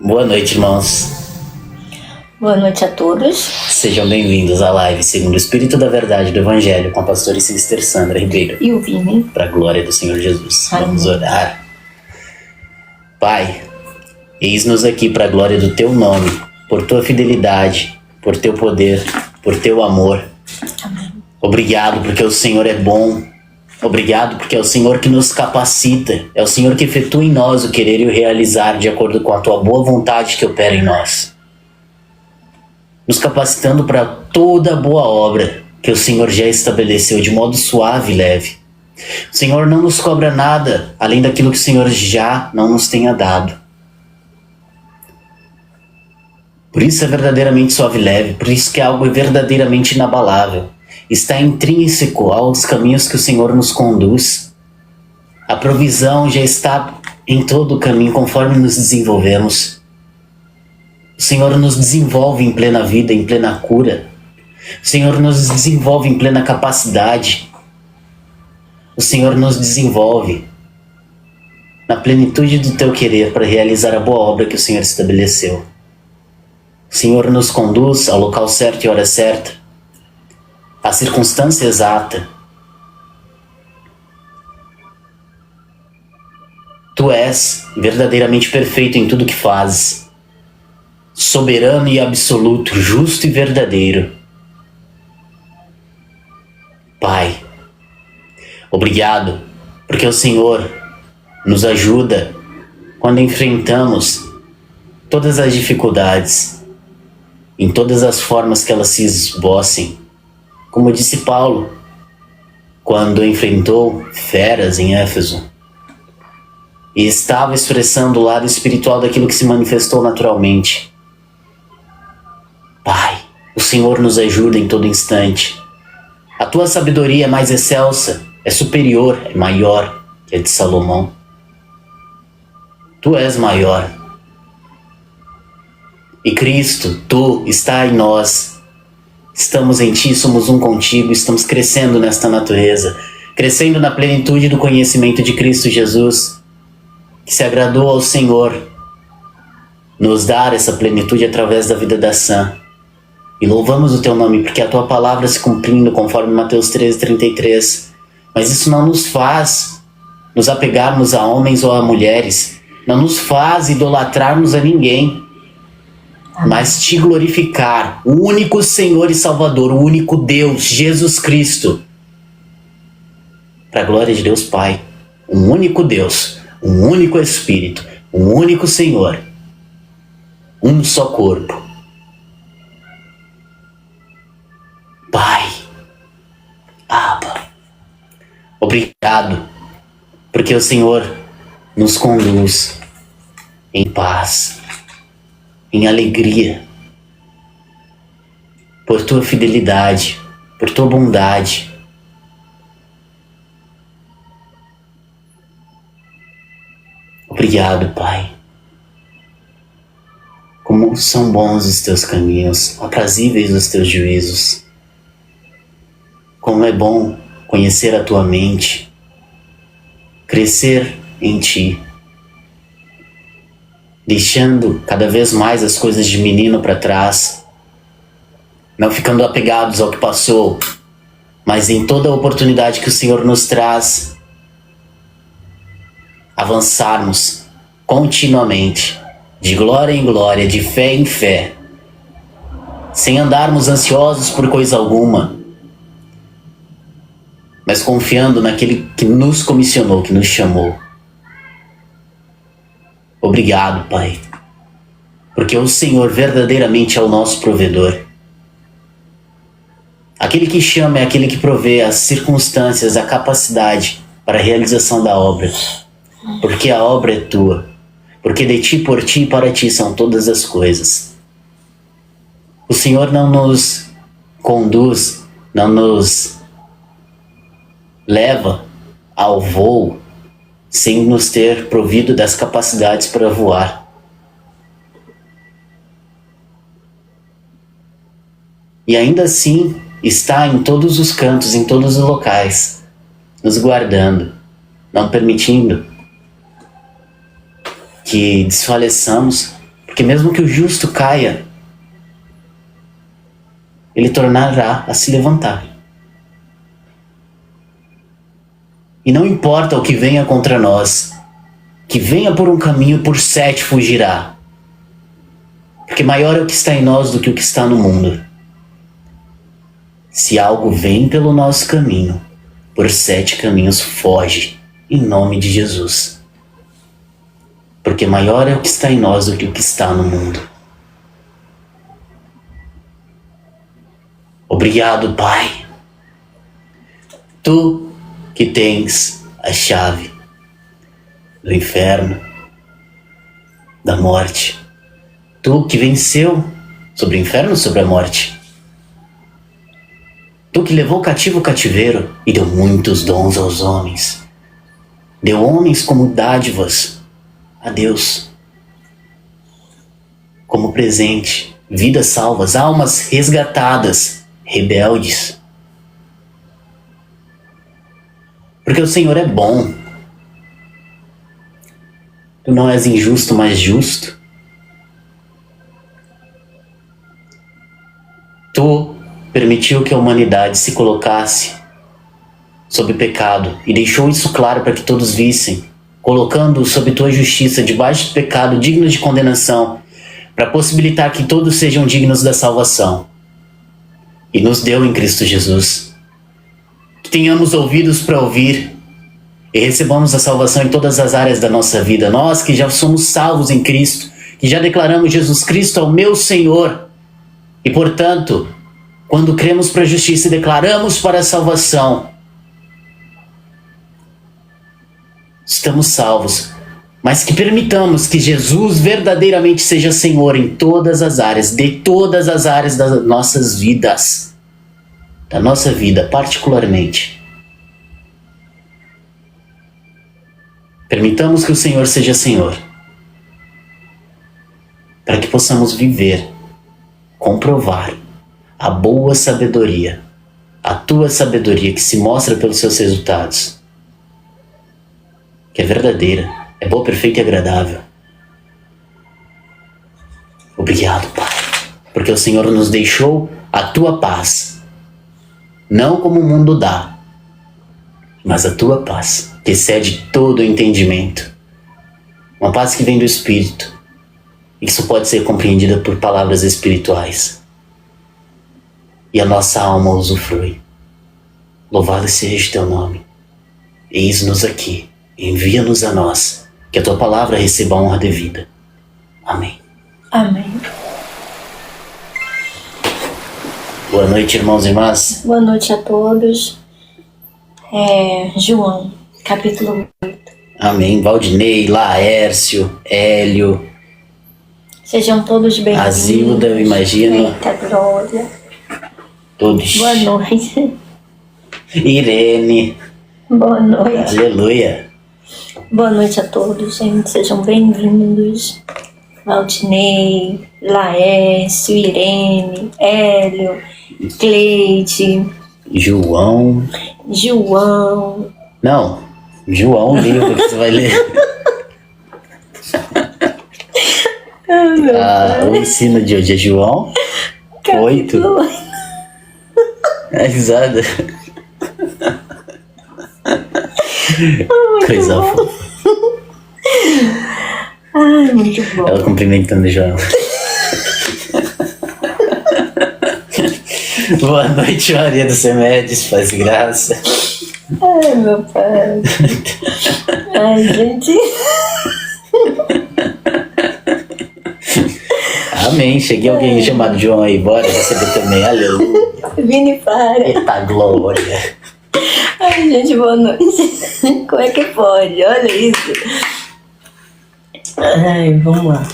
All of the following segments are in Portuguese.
Boa noite, irmãos. Boa noite a todos. Sejam bem-vindos à live segundo o Espírito da Verdade do Evangelho com a pastora Sister Sandra Ribeiro. E o Vini. Para a glória do Senhor Jesus. Amém. Vamos orar. Pai, eis-nos aqui para a glória do Teu nome, por Tua fidelidade, por Teu poder, por Teu amor. Amém. Obrigado porque o Senhor é bom. Obrigado porque é o Senhor que nos capacita. É o Senhor que efetua em nós o querer e o realizar de acordo com a Tua boa vontade que opera em nós. Nos capacitando para toda boa obra que o Senhor já estabeleceu de modo suave e leve. O Senhor não nos cobra nada além daquilo que o Senhor já não nos tenha dado. Por isso é verdadeiramente suave e leve, por isso que é algo verdadeiramente inabalável. Está intrínseco aos caminhos que o Senhor nos conduz. A provisão já está em todo o caminho conforme nos desenvolvemos. O Senhor nos desenvolve em plena vida, em plena cura. O Senhor nos desenvolve em plena capacidade. O Senhor nos desenvolve na plenitude do Teu querer para realizar a boa obra que o Senhor estabeleceu. O Senhor nos conduz ao local certo e hora certa, à circunstância exata. Tu és verdadeiramente perfeito em tudo que fazes, soberano e absoluto, justo e verdadeiro. Pai, obrigado, porque o Senhor nos ajuda quando enfrentamos todas as dificuldades, em todas as formas que elas se esbocem. Como disse Paulo, quando enfrentou feras em Éfeso, e estava expressando o lado espiritual daquilo que se manifestou naturalmente. Pai, o Senhor nos ajuda em todo instante. A Tua sabedoria é mais excelsa, é superior, é maior que a de Salomão. Tu és maior. E Cristo, Tu está em nós. Estamos em Ti, somos um contigo, estamos crescendo nesta natureza, crescendo na plenitude do conhecimento de Cristo Jesus, que se agradou ao Senhor nos dar essa plenitude através da vida da Sã. E louvamos o Teu nome, porque a Tua palavra se cumprindo conforme Mateus 13:33. Mas isso não nos faz nos apegarmos a homens ou a mulheres, não nos faz idolatrarmos a ninguém, mas Te glorificar, o único Senhor e Salvador, o único Deus, Jesus Cristo. Para a glória de Deus Pai, um único Deus, um único Espírito, um único Senhor, um só corpo. Pai, Abba, obrigado, porque o Senhor nos conduz em paz, em alegria, por Tua fidelidade, por Tua bondade. Obrigado, Pai. Como são bons os Teus caminhos, aprazíveis os Teus juízos. Como é bom conhecer a Tua mente, crescer em Ti, deixando cada vez mais as coisas de menino para trás, não ficando apegados ao que passou, mas em toda a oportunidade que o Senhor nos traz, avançarmos continuamente, de glória em glória, de fé em fé, sem andarmos ansiosos por coisa alguma, mas confiando naquele que nos comissionou, que nos chamou. Obrigado, Pai, porque o Senhor verdadeiramente é o nosso provedor. Aquele que chama é aquele que provê as circunstâncias, a capacidade para a realização da obra, porque a obra é Tua, porque de Ti, por Ti e para Ti são todas as coisas. O Senhor não nos conduz, não nos leva ao voo sem nos ter provido das capacidades para voar. E ainda assim está em todos os cantos, em todos os locais, nos guardando, não permitindo que desfaleçamos, Porque mesmo que o justo caia, ele tornará a se levantar. E não importa o que venha contra nós, que venha por um caminho, por 7 fugirá. Porque maior é o que está em nós do que o que está no mundo. Se algo vem pelo nosso caminho, por 7 caminhos foge, em nome de Jesus. Porque maior é o que está em nós do que o que está no mundo. Obrigado, Pai. Tu que tens a chave do inferno, da morte. Tu que venceu sobre o inferno e sobre a morte. Tu que levou cativo o cativeiro e deu muitos dons aos homens. Deu homens como dádivas a Deus. Como presente, vidas salvas, almas resgatadas, rebeldes. Porque o Senhor é bom. Tu não és injusto, mas justo. Tu permitiu que a humanidade se colocasse sob pecado e deixou isso claro para que todos vissem, colocando-o sob tua justiça, debaixo do pecado, digno de condenação, para possibilitar que todos sejam dignos da salvação. E nos deu em Cristo Jesus. Que tenhamos ouvidos para ouvir e recebamos a salvação em todas as áreas da nossa vida. Nós que já somos salvos em Cristo, que já declaramos Jesus Cristo ao meu Senhor. E portanto, quando cremos para a justiça e declaramos para a salvação, estamos salvos. Mas que permitamos que Jesus verdadeiramente seja Senhor em todas as áreas, de todas as áreas das nossas vidas. Da nossa vida, particularmente. Permitamos que o Senhor seja Senhor. Para que possamos viver, comprovar a boa sabedoria, a tua sabedoria que se mostra pelos seus resultados. Que é verdadeira, é boa, perfeita e agradável. Obrigado, Pai, porque o Senhor nos deixou a tua paz. Não como o mundo dá, mas a tua paz, que excede todo o entendimento. Uma paz que vem do Espírito, e que só pode ser compreendida por palavras espirituais. E a nossa alma usufrui. Louvado seja o teu nome. Eis-nos aqui, envia-nos a nós, que a tua palavra receba a honra devida. Amém. Amém. Boa noite, irmãos e irmãs. Boa noite a todos. João, capítulo 8. Amém. Valdinei, Laércio, Hélio. Sejam todos bem-vindos. Azilda, eu imagino. Eita glória. Todos. Boa noite. Irene. Boa noite. Aleluia. Boa noite a todos, gente. Sejam bem-vindos. Valdinei, Laércio, Irene, Hélio, Cleide, João. Não, João, livro que você vai ler. O ensino de hoje é João 8. É risada. Coisa fofa. Ai, muito bom. Ela cumprimentando o João. Boa noite, Maria dos Remédios, faz graça. Ai, meu pai. Ai, gente. Amém. Cheguei alguém chamado João aí, bora receber também. Aleluia. Vini, para. Eita glória. Ai, gente, boa noite. Como é que pode? Olha isso. Ai, vamos lá.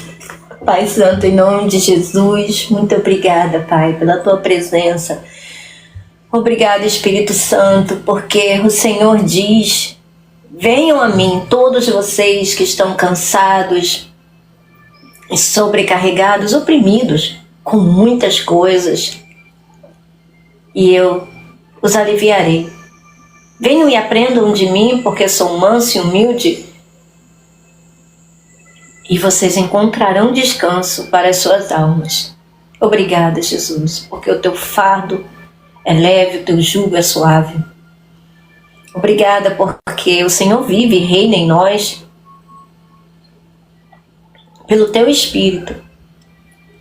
Pai Santo, em nome de Jesus, muito obrigada, Pai, pela tua presença. Obrigada, Espírito Santo, porque o Senhor diz: venham a mim todos vocês que estão cansados, sobrecarregados, oprimidos com muitas coisas, e eu os aliviarei. Venham e aprendam de mim, porque sou manso e humilde e vocês encontrarão descanso para as suas almas. Obrigada, Jesus, porque o teu fardo é leve, o teu jugo é suave. Obrigada porque o Senhor vive e reina em nós pelo teu Espírito.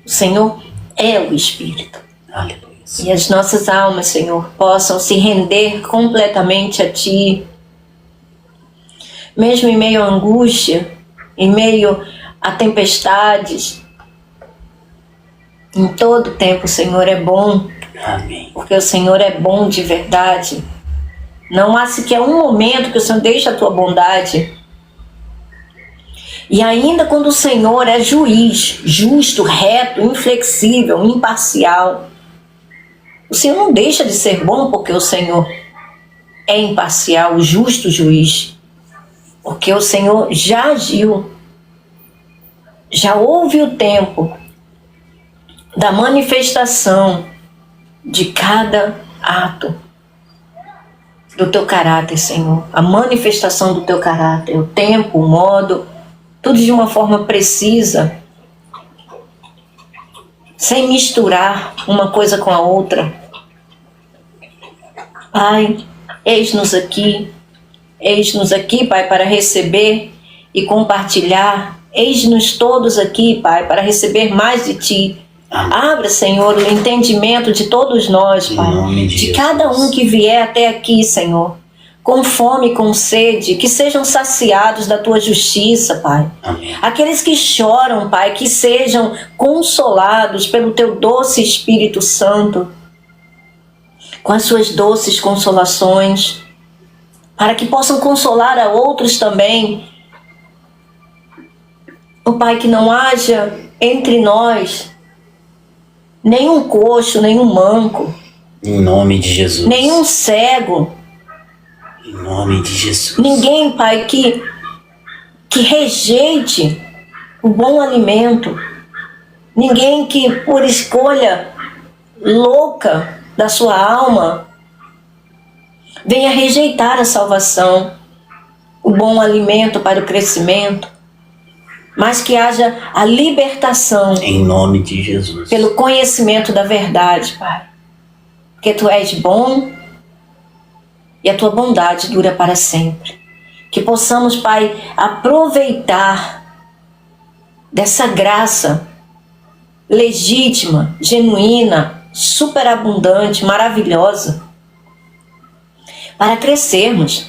O Senhor é o Espírito. Aleluia. E as nossas almas, Senhor, possam se render completamente a Ti. Mesmo em meio à angústia, em meio a tempestades, em todo tempo o Senhor é bom. Amém. Porque o Senhor é bom de verdade. Não há sequer um momento que o Senhor deixe a tua bondade. E ainda quando o Senhor é juiz, justo, reto, inflexível, imparcial, o Senhor não deixa de ser bom porque o Senhor é imparcial, o justo juiz. Porque o Senhor já agiu, já houve o tempo da manifestação de cada ato do teu caráter, Senhor. A manifestação do teu caráter, o tempo, o modo, tudo de uma forma precisa, sem misturar uma coisa com a outra. Pai, eis-nos aqui, Pai, para receber e compartilhar. Eis-nos todos aqui, Pai, para receber mais de Ti. Abra, Senhor, o entendimento de todos nós, Pai, de cada um que vier até aqui, Senhor, com fome, com sede, que sejam saciados da Tua justiça, Pai. Amém. Aqueles que choram, Pai, que sejam consolados pelo Teu doce Espírito Santo, com as Suas doces consolações, para que possam consolar a outros também. Oh, Pai, que não haja entre nós nenhum coxo, nenhum manco, Em nome de Jesus. nenhum cego, Em nome de Jesus. ninguém, Pai, que rejeite o bom alimento, ninguém que por escolha louca da sua alma venha rejeitar a salvação, o bom alimento para o crescimento, mas que haja a libertação Em nome de Jesus. pelo conhecimento da verdade, Pai. Porque Tu és bom e a Tua bondade dura para sempre. Que possamos, Pai, aproveitar dessa graça legítima, genuína, superabundante, maravilhosa, para crescermos.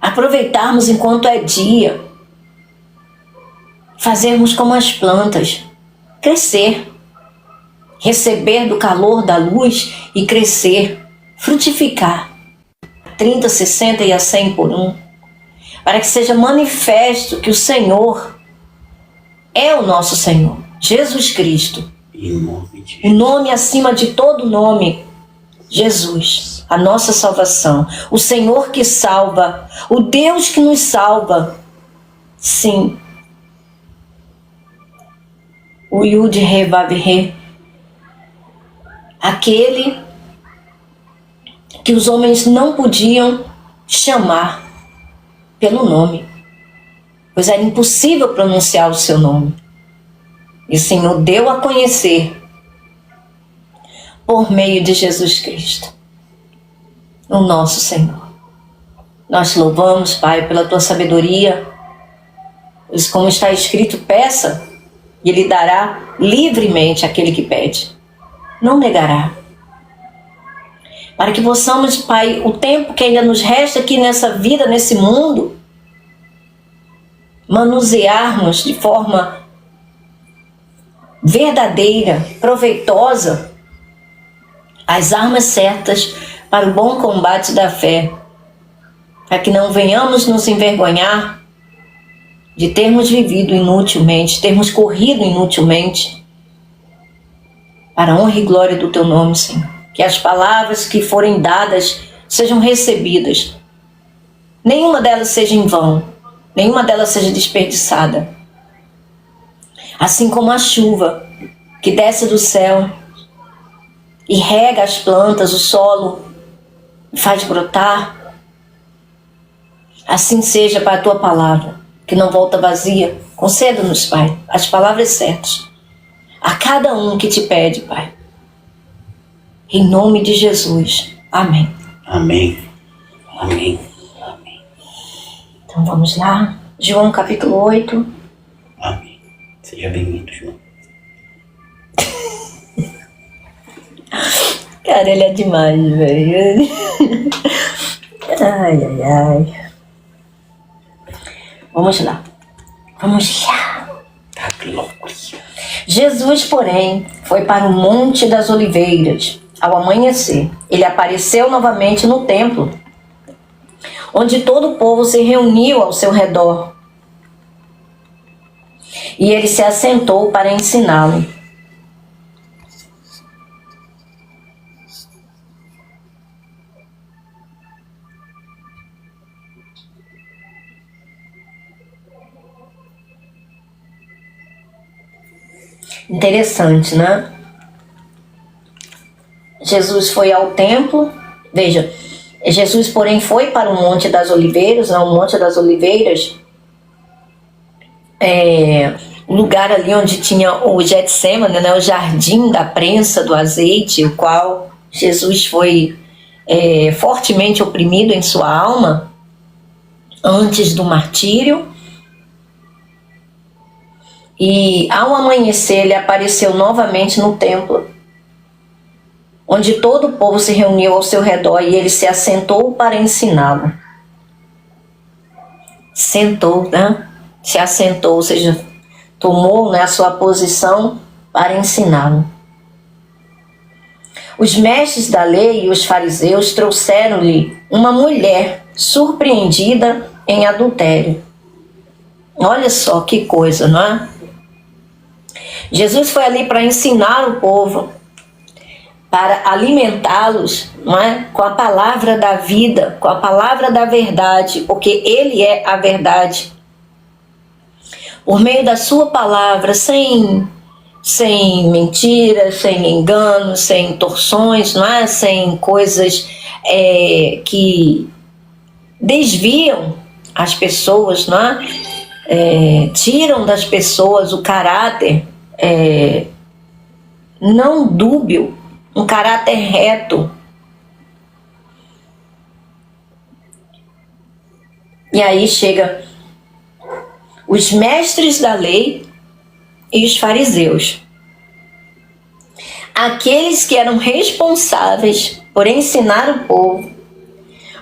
Aproveitarmos enquanto é dia, fazermos como as plantas, crescer, receber do calor da luz e crescer, frutificar, 30, 60 e a 100 por um, para que seja manifesto que o Senhor é o nosso Senhor, Jesus Cristo, Em nome de o nome acima de todo nome, Jesus, a nossa salvação, o Senhor que salva, o Deus que nos salva, sim, o Yud Re Vav Re, aquele que os homens não podiam chamar pelo nome, pois era impossível pronunciar o seu nome. E o Senhor deu a conhecer por meio de Jesus Cristo, o nosso Senhor. Nós te louvamos, Pai, pela Tua sabedoria, pois como está escrito, peça e Ele dará livremente àquele que pede, não negará. Para que possamos, Pai, o tempo que ainda nos resta aqui nessa vida, nesse mundo, manusearmos de forma verdadeira, proveitosa, as armas certas para o bom combate da fé, para que não venhamos nos envergonhar de termos vivido inutilmente, termos corrido inutilmente, para a honra e glória do Teu nome, Senhor. Que as palavras que forem dadas sejam recebidas, nenhuma delas seja em vão, nenhuma delas seja desperdiçada. Assim como a chuva que desce do céu e rega as plantas, o solo, e faz brotar, assim seja para a Tua palavra, que não volta vazia. Conceda-nos, Pai, as palavras certas a cada um que te pede, Pai. Em nome de Jesus. Amém. Amém. Amém. Amém. Então vamos lá. João capítulo 8. Amém. Seja bem-vindo, João. Cara, ele é demais, velho. Ai, ai, ai. Vamos lá. Vamos lá. Tá glória. Jesus, porém, foi para o Monte das Oliveiras. Ao amanhecer, ele apareceu novamente no templo, onde todo o povo se reuniu ao seu redor. E ele se assentou para ensiná-lo. Interessante, né? Jesus foi ao templo. Veja, Jesus, porém, foi para o Monte das Oliveiras. O Monte das Oliveiras é o lugar ali onde tinha o Getsêmani, né? O jardim da prensa do azeite, o qual Jesus foi fortemente oprimido em sua alma antes do martírio. E ao amanhecer ele apareceu novamente no templo, onde todo o povo se reuniu ao seu redor, e ele se assentou para ensiná-lo. Sentou, né? Se assentou, ou seja, tomou, né, a sua posição para ensiná-lo. Os mestres da lei e os fariseus trouxeram-lhe uma mulher surpreendida em adultério. Olha só que coisa, não é? Jesus foi ali para ensinar o povo, para alimentá-los, não é? Com a palavra da vida, com a palavra da verdade, porque ele é a verdade. Por meio da sua palavra, sem mentiras, sem enganos, sem torções, não é? Sem coisas que desviam as pessoas, não é? Tiram das pessoas o caráter não dúbio, um caráter reto. E aí chega os mestres da lei e os fariseus, aqueles que eram responsáveis por ensinar o povo,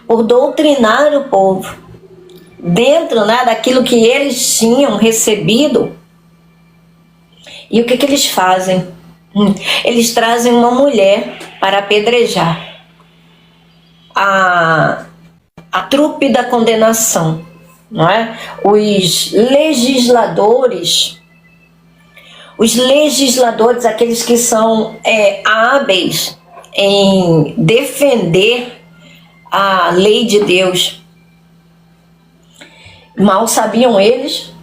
por doutrinar o povo dentro, né, daquilo que eles tinham recebido. E o que eles fazem? Eles trazem uma mulher para apedrejar, a trupe da condenação, não é? Os legisladores, aqueles que são hábeis em defender a lei de Deus. Mal sabiam eles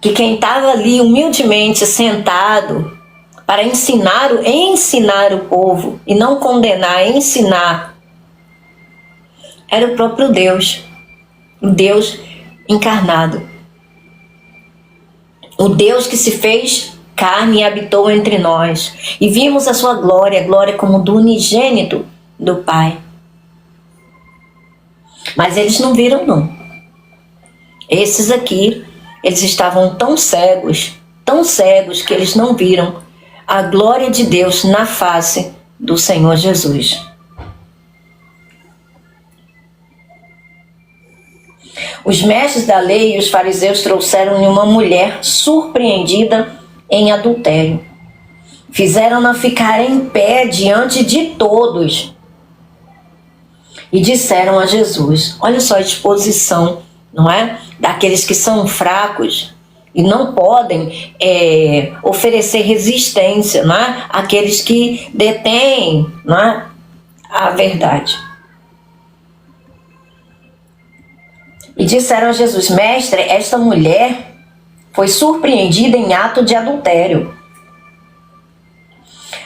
que quem estava ali humildemente sentado para ensinar o povo, e não condenar, ensinar, era o próprio Deus, o Deus encarnado, o Deus que se fez carne e habitou entre nós, e vimos a sua glória, a glória como do unigênito do Pai. Mas eles não viram, não. Esses aqui, eles estavam tão cegos que eles não viram a glória de Deus na face do Senhor Jesus. Os mestres da lei e os fariseus trouxeram-lhe uma mulher surpreendida em adultério. Fizeram-na ficar em pé diante de todos e disseram a Jesus, olha só a disposição, não é? Daqueles que são fracos e não podem oferecer resistência, não é? Aqueles que detêm, não é? A verdade. E disseram a Jesus, mestre, esta mulher foi surpreendida em ato de adultério.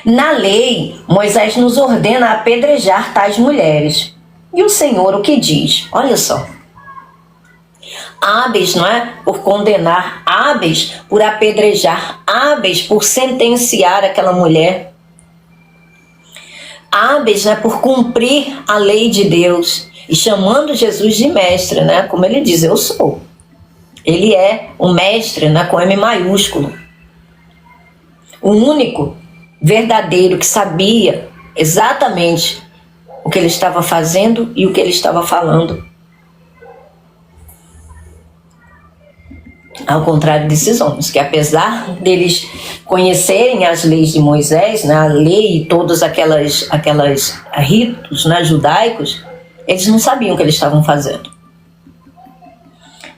Na lei, Moisés nos ordena apedrejar tais mulheres. E o Senhor o que diz? Olha só. hábeis, não é? Por condenar, hábeis por apedrejar, hábeis por sentenciar aquela mulher, hábeis, né, por cumprir a lei de Deus e chamando Jesus de mestre, né? Como ele diz, eu sou. Ele é o mestre, né, com M maiúsculo. O único verdadeiro que sabia exatamente o que ele estava fazendo e o que ele estava falando. Ao contrário desses homens, que apesar deles conhecerem as leis de Moisés, né, a lei e todos aquelas ritos, né, judaicos, eles não sabiam o que eles estavam fazendo.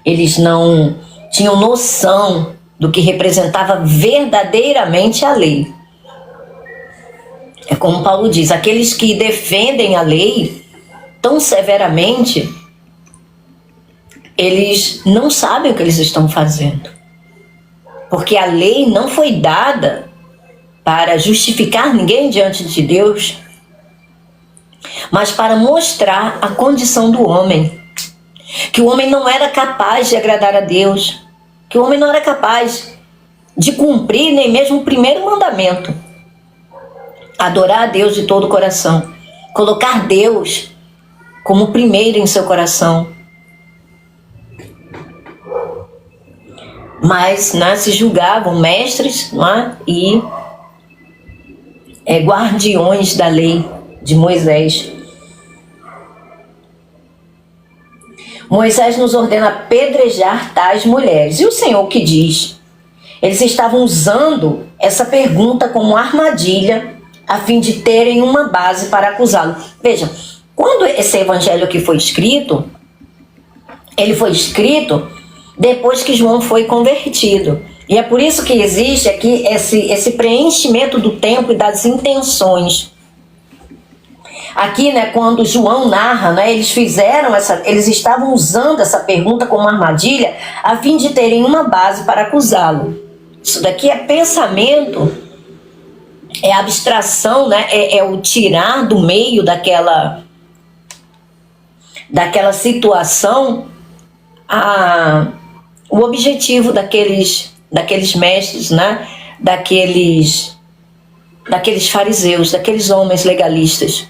Eles não tinham noção do que representava verdadeiramente a lei. É como Paulo diz, aqueles que defendem a lei tão severamente, eles não sabem o que eles estão fazendo. Porque a lei não foi dada para justificar ninguém diante de Deus, mas para mostrar a condição do homem. Que o homem não era capaz de agradar a Deus, que o homem não era capaz de cumprir nem mesmo o primeiro mandamento. Adorar a Deus de todo o coração, colocar Deus como primeiro em seu coração. Mas, né, se julgavam mestres, né, e guardiões da lei de Moisés. Moisés nos ordena apedrejar tais mulheres. E o Senhor que diz? Eles estavam usando essa pergunta como armadilha a fim de terem uma base para acusá-lo. Veja, quando esse evangelho aqui foi escrito, ele foi escrito depois que João foi convertido. E é por isso que existe aqui esse preenchimento do tempo e das intenções. Aqui, né, quando João narra, né, eles estavam usando essa pergunta como armadilha a fim de terem uma base para acusá-lo. Isso daqui é pensamento, é abstração, né, é o tirar do meio daquela situação o objetivo daqueles mestres, né, daqueles fariseus, daqueles homens legalistas.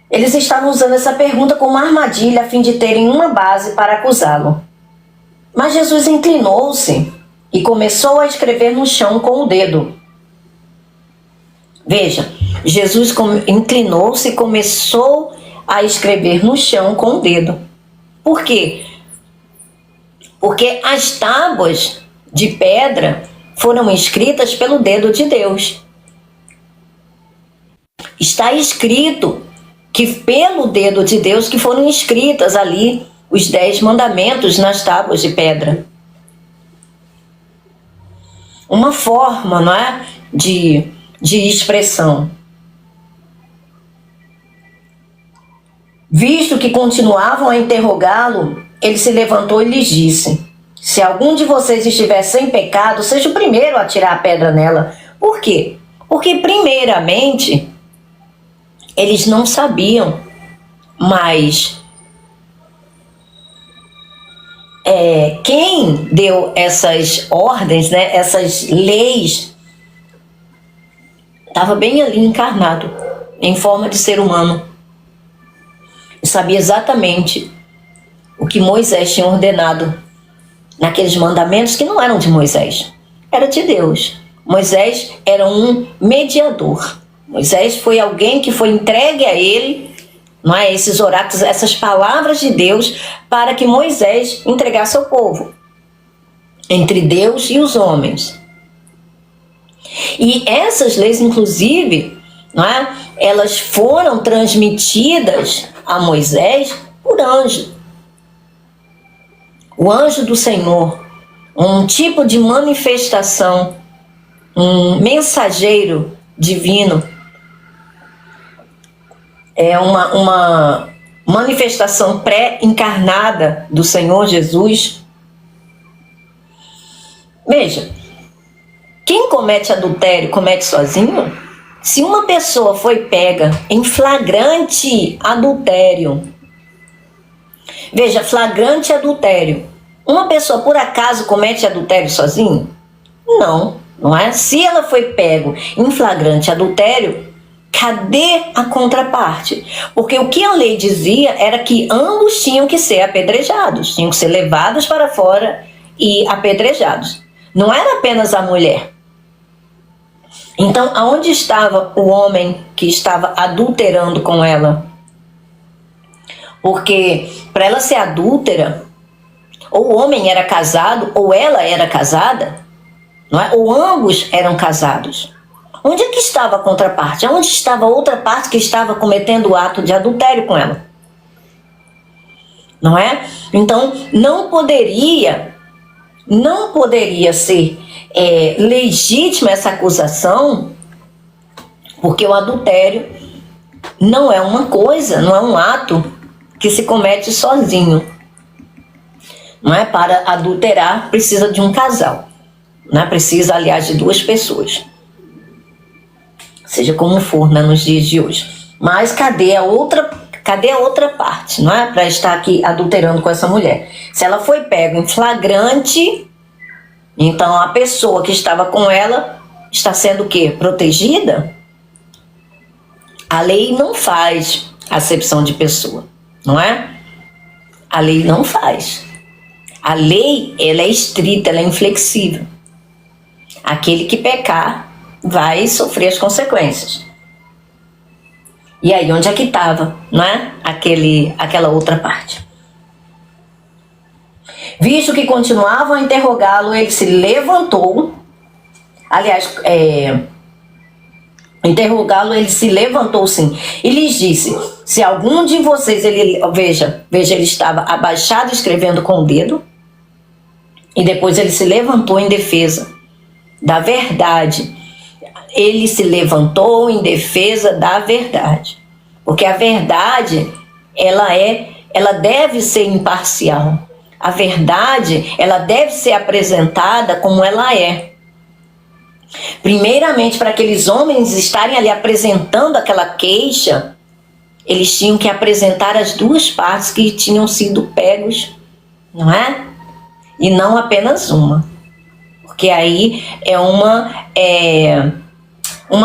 Eles estavam usando essa pergunta como armadilha a fim de terem uma base para acusá-lo. Mas Jesus inclinou-se e começou a escrever no chão com o dedo. Veja, Jesus inclinou-se e começou a escrever no chão com o dedo. Por quê? Porque as tábuas de pedra foram escritas pelo dedo de Deus. Está escrito que pelo dedo de Deus que foram escritas ali os 10 mandamentos nas tábuas de pedra. Uma forma, não é, de expressão. Visto que continuavam a interrogá-lo, ele se levantou e lhes disse: se algum de vocês estiver sem pecado, seja o primeiro a tirar a pedra nela. Por quê? Porque primeiramente eles não sabiam, mas quem deu essas ordens, né, essas leis, estava bem ali encarnado, em forma de ser humano. E sabia exatamente o que Moisés tinha ordenado naqueles mandamentos que não eram de Moisés, era de Deus. Moisés era um mediador. Moisés foi alguém que foi entregue a ele, não é, esses oráculos, essas palavras de Deus, para que Moisés entregasse ao povo, entre Deus e os homens. E essas leis, inclusive, não é, elas foram transmitidas a Moisés por anjo. O anjo do Senhor, um tipo de manifestação, um mensageiro divino. É uma manifestação pré-encarnada do Senhor Jesus. Veja, quem comete adultério comete sozinho? se uma pessoa foi pega em flagrante adultério, veja, flagrante adultério, uma pessoa por acaso comete adultério sozinho? Não, não é? Se ela foi pego em flagrante adultério, cadê a contraparte? Porque o que a lei dizia era que ambos tinham que ser apedrejados, tinham que ser levados para fora e apedrejados. Não era apenas a mulher. Então, aonde estava o homem que estava adulterando com ela? Porque para ela ser adúltera, ou o homem era casado, ou ela era casada, não é? Ou ambos eram casados. Onde é que estava a contraparte? Onde estava a outra parte que estava cometendo o ato de adultério com ela? Não é? Então, não poderia ser legítima essa acusação, porque o adultério não é uma coisa, não é um ato que se comete sozinho. Não é? Para adulterar precisa de um casal, não é? Precisa, aliás, de duas pessoas, seja como for, né, nos dias de hoje. Mas cadê a outra parte, não é? Para estar aqui adulterando com essa mulher. Se ela foi pega em flagrante, então a pessoa que estava com ela está sendo o quê? Protegida? A lei não faz acepção de pessoa, não é? A lei não faz. A lei, ela é estrita, ela é inflexível. Aquele que pecar vai sofrer as consequências. E aí, onde é que estava, não é? Aquela outra parte. Visto que continuavam a interrogá-lo, ele se levantou. Aliás, interrogá-lo, ele se levantou sim. E lhes disse: se algum de vocês, veja, ele estava abaixado escrevendo com o dedo. E depois ele se levantou em defesa da verdade. Ele se levantou em defesa da verdade. Porque a verdade, ela deve ser imparcial. A verdade, ela deve ser apresentada como ela é. Primeiramente, para aqueles homens estarem ali apresentando aquela queixa, eles tinham que apresentar as duas partes que tinham sido pegos, não é? E não apenas uma. Porque aí é uma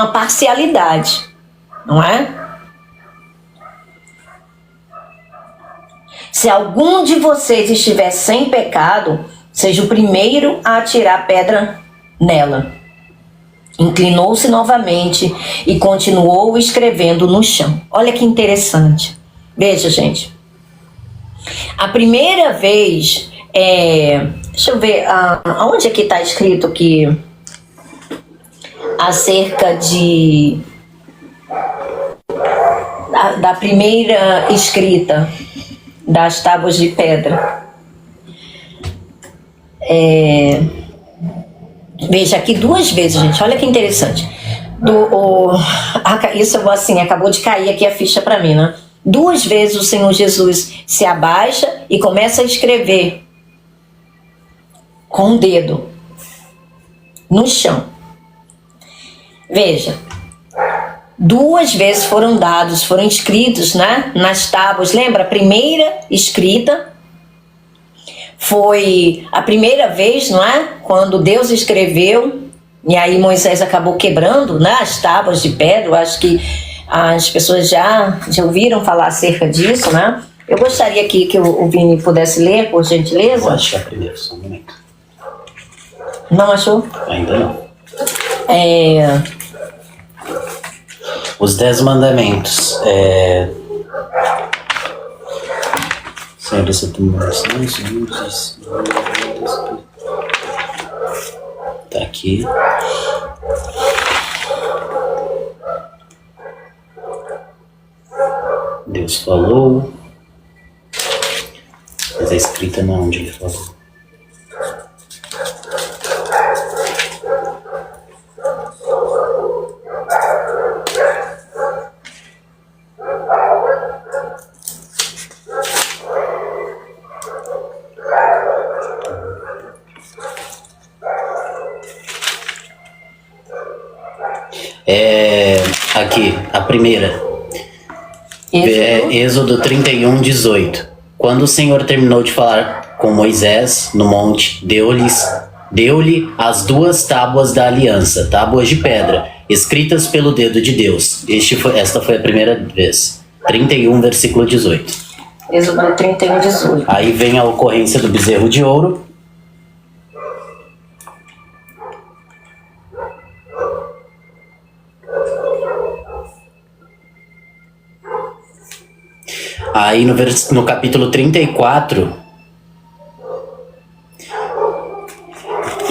parcialidade, não é? Se algum de vocês estiver sem pecado, seja o primeiro a atirar pedra nela. Inclinou-se novamente e continuou escrevendo no chão. Olha que interessante. Veja, gente. A primeira vez, deixa eu ver, aonde é que está escrito aqui acerca da primeira escrita das tábuas de pedra. Veja aqui duas vezes, gente, olha que interessante. Isso assim, acabou de cair aqui a ficha para mim, né? Duas vezes o Senhor Jesus se abaixa e começa a escrever com o dedo no chão. Veja, duas vezes foram escritos, né, nas tábuas. Lembra? A primeira escrita foi a primeira vez, não é? Quando Deus escreveu, e aí Moisés acabou quebrando, né, as tábuas de pedra. Eu acho que as pessoas já ouviram falar acerca disso, né? Eu gostaria aqui que o Vini pudesse ler, por gentileza. Vou achar primeiro, só um momento. Não achou? Ainda não. Os 10 mandamentos. Senhor, essa tá aqui. Deus falou. Mas a escrita não é onde ele falou. Aqui, a primeira. Êxodo 31, 18. Quando o Senhor terminou de falar com Moisés no monte, deu-lhe as 2 tábuas da aliança, tábuas de pedra, escritas pelo dedo de Deus. Esta foi a primeira vez. 31, versículo 18. Êxodo 31, 18. Aí vem a ocorrência do bezerro de ouro. Aí no capítulo 34,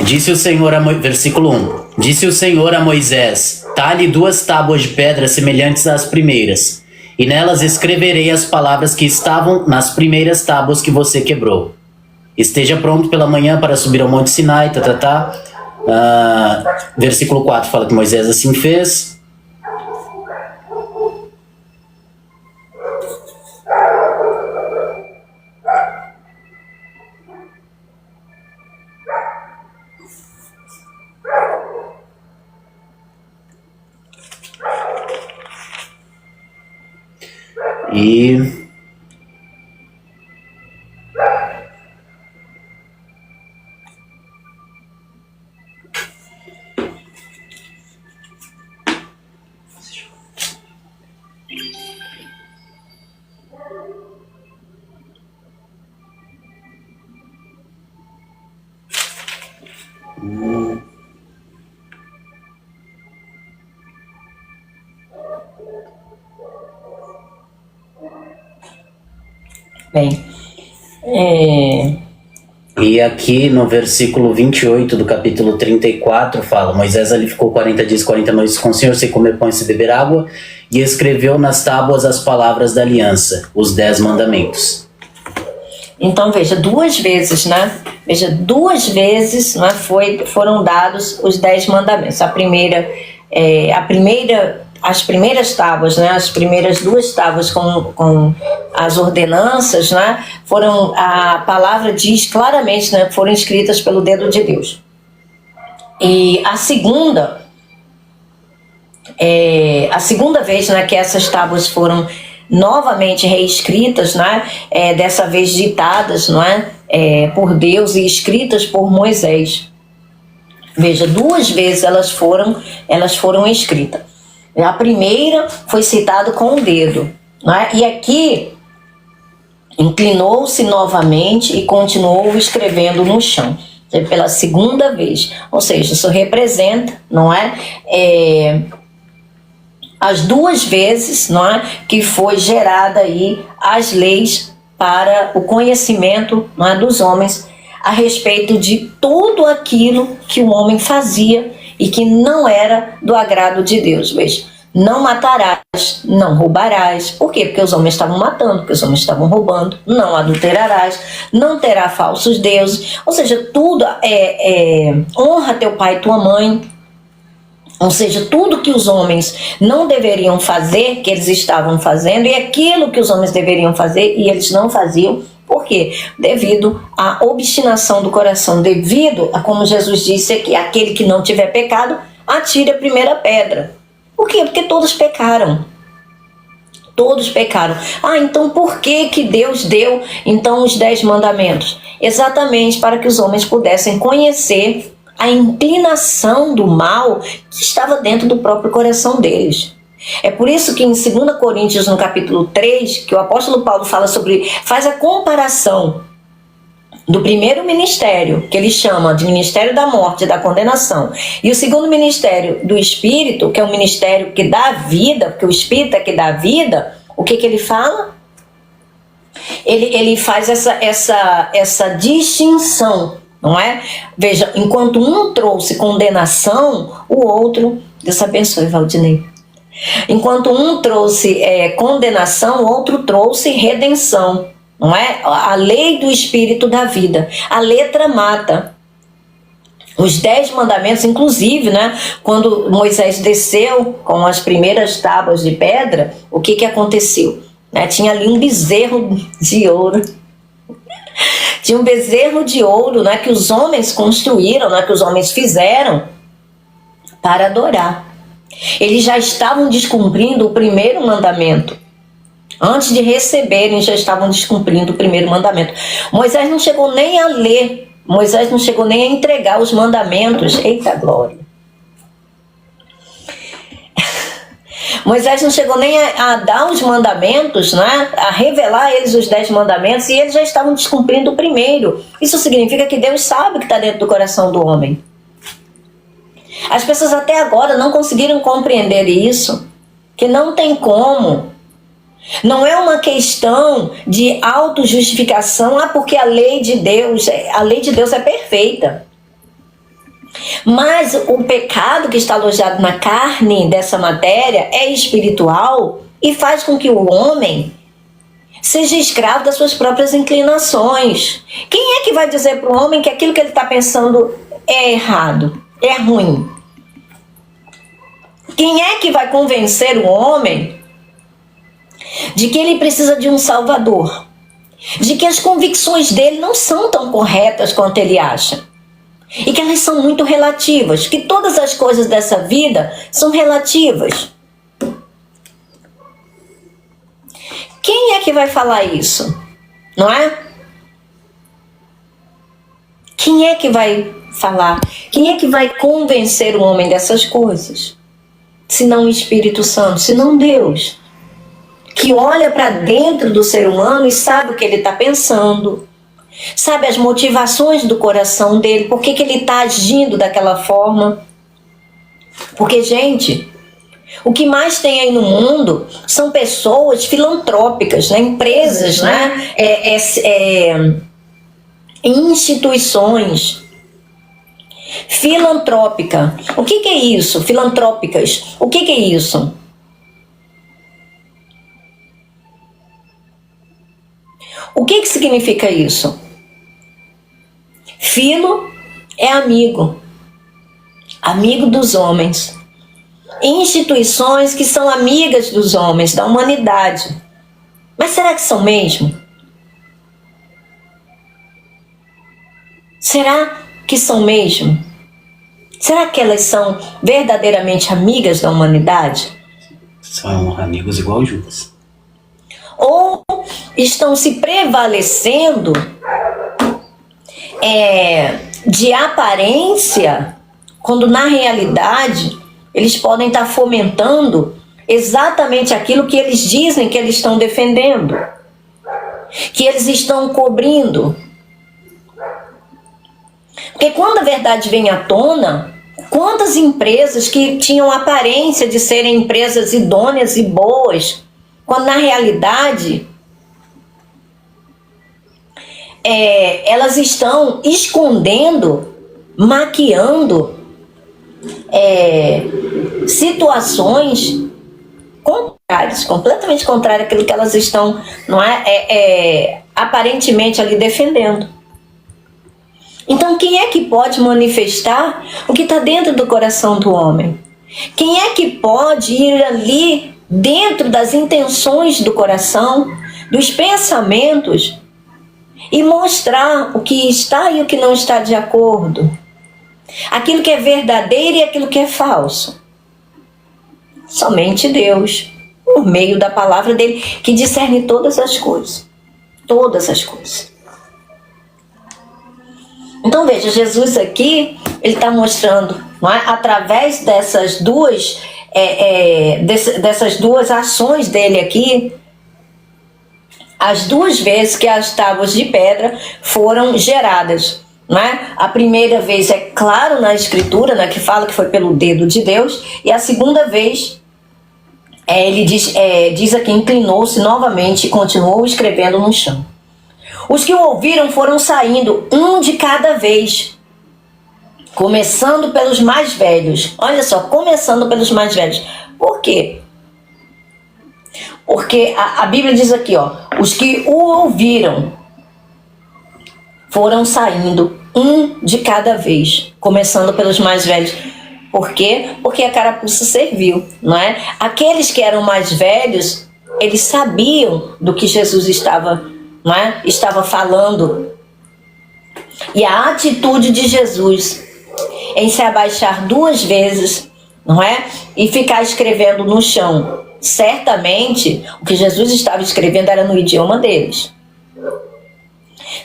disse o Senhor versículo 1, disse o Senhor a Moisés, talhe 2 tábuas de pedra semelhantes às primeiras, e nelas escreverei as palavras que estavam nas primeiras tábuas que você quebrou. Esteja pronto pela manhã para subir ao monte Sinai, versículo 4 fala que Moisés assim fez. E bem, E aqui no versículo 28 do capítulo 34 fala: Moisés ali ficou 40 dias e 40 noites com o Senhor, sem comer pão e sem beber água, e escreveu nas tábuas as palavras da aliança, os 10 mandamentos. Então veja, 2 vezes, né? Veja, 2 vezes, né, foram dados os 10 mandamentos. As primeiras tábuas, né, as primeiras 2 tábuas com as ordenanças, né, a palavra diz claramente, né, foram escritas pelo dedo de Deus. E a segunda vez, né, que essas tábuas foram novamente reescritas, né, dessa vez ditadas, não é, por Deus e escritas por Moisés. Veja, 2 vezes elas foram escritas. A primeira foi citada com o dedo, né? E aqui inclinou-se novamente e continuou escrevendo no chão, pela segunda vez. Ou seja, isso representa, não é, as 2 vezes, não é, que foi gerada aí as leis para o conhecimento, não é, dos homens a respeito de tudo aquilo que o homem fazia e que não era do agrado de Deus. Veja, não matarás, não roubarás. Por quê? Porque os homens estavam matando, porque os homens estavam roubando. Não adulterarás, não terá falsos deuses. Ou seja, tudo honra teu pai e tua mãe. Ou seja, tudo que os homens não deveriam fazer, que eles estavam fazendo, e aquilo que os homens deveriam fazer e eles não faziam. Por quê? Devido à obstinação do coração, devido a, como Jesus disse aqui, aquele que não tiver pecado, atire a primeira pedra. Por quê? Porque todos pecaram. Todos pecaram. Então por que Deus deu então os 10 mandamentos? Exatamente para que os homens pudessem conhecer a inclinação do mal que estava dentro do próprio coração deles. É por isso que em 2 Coríntios, no capítulo 3, que o apóstolo Paulo faz a comparação do primeiro ministério, que ele chama de ministério da morte e da condenação, e o segundo ministério do Espírito, que é o ministério que dá vida, porque o Espírito é que dá vida. O que ele fala? Ele faz essa distinção, não é? Veja, enquanto um trouxe condenação, o outro... Deus abençoe, Valdinei. Enquanto um trouxe condenação, o outro trouxe redenção, não é? A lei do Espírito da vida. A letra mata. Os 10 mandamentos, inclusive, né, quando Moisés desceu com as primeiras tábuas de pedra, o que aconteceu? Tinha ali um bezerro de ouro. Tinha um bezerro de ouro, né, que os homens construíram, né, que os homens fizeram para adorar. Eles já estavam descumprindo o primeiro mandamento. Antes de receberem, já estavam descumprindo o primeiro mandamento. Moisés não chegou nem a ler, Moisés não chegou nem a entregar os mandamentos. Eita glória! Moisés não chegou nem a dar os mandamentos, né? A revelar a eles os 10 mandamentos, e eles já estavam descumprindo o primeiro. Isso significa que Deus sabe o que está dentro do coração do homem. As pessoas até agora não conseguiram compreender isso, que não tem como. Não é uma questão de autojustificação, porque a lei de Deus é perfeita. Mas o pecado que está alojado na carne dessa matéria é espiritual e faz com que o homem seja escravo das suas próprias inclinações. Quem é que vai dizer para o homem que aquilo que ele está pensando é errado, é ruim? Quem é que vai convencer o homem de que ele precisa de um salvador? De que as convicções dele não são tão corretas quanto ele acha? E que elas são muito relativas, que todas as coisas dessa vida são relativas. Quem é que vai falar isso? Não é? Quem é que vai falar? Quem é que vai convencer o homem dessas coisas? Se não o Espírito Santo, se não Deus, que olha para dentro do ser humano e sabe o que ele está pensando, sabe as motivações do coração dele, por que ele está agindo daquela forma. Porque, gente, o que mais tem aí no mundo são pessoas filantrópicas, né? Empresas, né? Instituições filantrópica. O que é isso? Filantrópicas. O que é isso? O que significa isso? Filo é amigo, amigo dos homens. Instituições que são amigas dos homens, da humanidade. Mas será que são mesmo? Será que são mesmo? Será que elas são verdadeiramente amigas da humanidade? São amigos igual Judas. Ou estão se prevalecendo de aparência, quando na realidade eles podem estar fomentando exatamente aquilo que eles dizem que eles estão defendendo, que eles estão cobrindo. Porque quando a verdade vem à tona, quantas empresas que tinham aparência de serem empresas idôneas e boas, quando na realidade elas estão escondendo, maquiando situações contrárias, completamente contrárias àquilo que elas estão, não aparentemente ali defendendo. Então, quem é que pode manifestar o que está dentro do coração do homem? Quem é que pode ir ali dentro das intenções do coração, dos pensamentos, e mostrar o que está e o que não está de acordo? Aquilo que é verdadeiro e aquilo que é falso. Somente Deus, por meio da palavra dele, que discerne todas as coisas. Todas as coisas. Então veja, Jesus aqui, ele está mostrando, não é? Através dessas duas ações dele aqui, as duas vezes que as tábuas de pedra foram geradas. Não é? A primeira vez é claro na escritura, né, que fala que foi pelo dedo de Deus, e a segunda vez ele diz aqui, inclinou-se novamente e continuou escrevendo no chão. Os que o ouviram foram saindo, um de cada vez, começando pelos mais velhos. Olha só, começando pelos mais velhos. Por quê? Porque a Bíblia diz aqui, ó, os que o ouviram foram saindo, um de cada vez, começando pelos mais velhos. Por quê? Porque a carapuça serviu, não é? Aqueles que eram mais velhos, eles sabiam do que Jesus estava falando. E a atitude de Jesus em se abaixar 2 vezes não é? E ficar escrevendo no chão. Certamente, o que Jesus estava escrevendo era no idioma deles.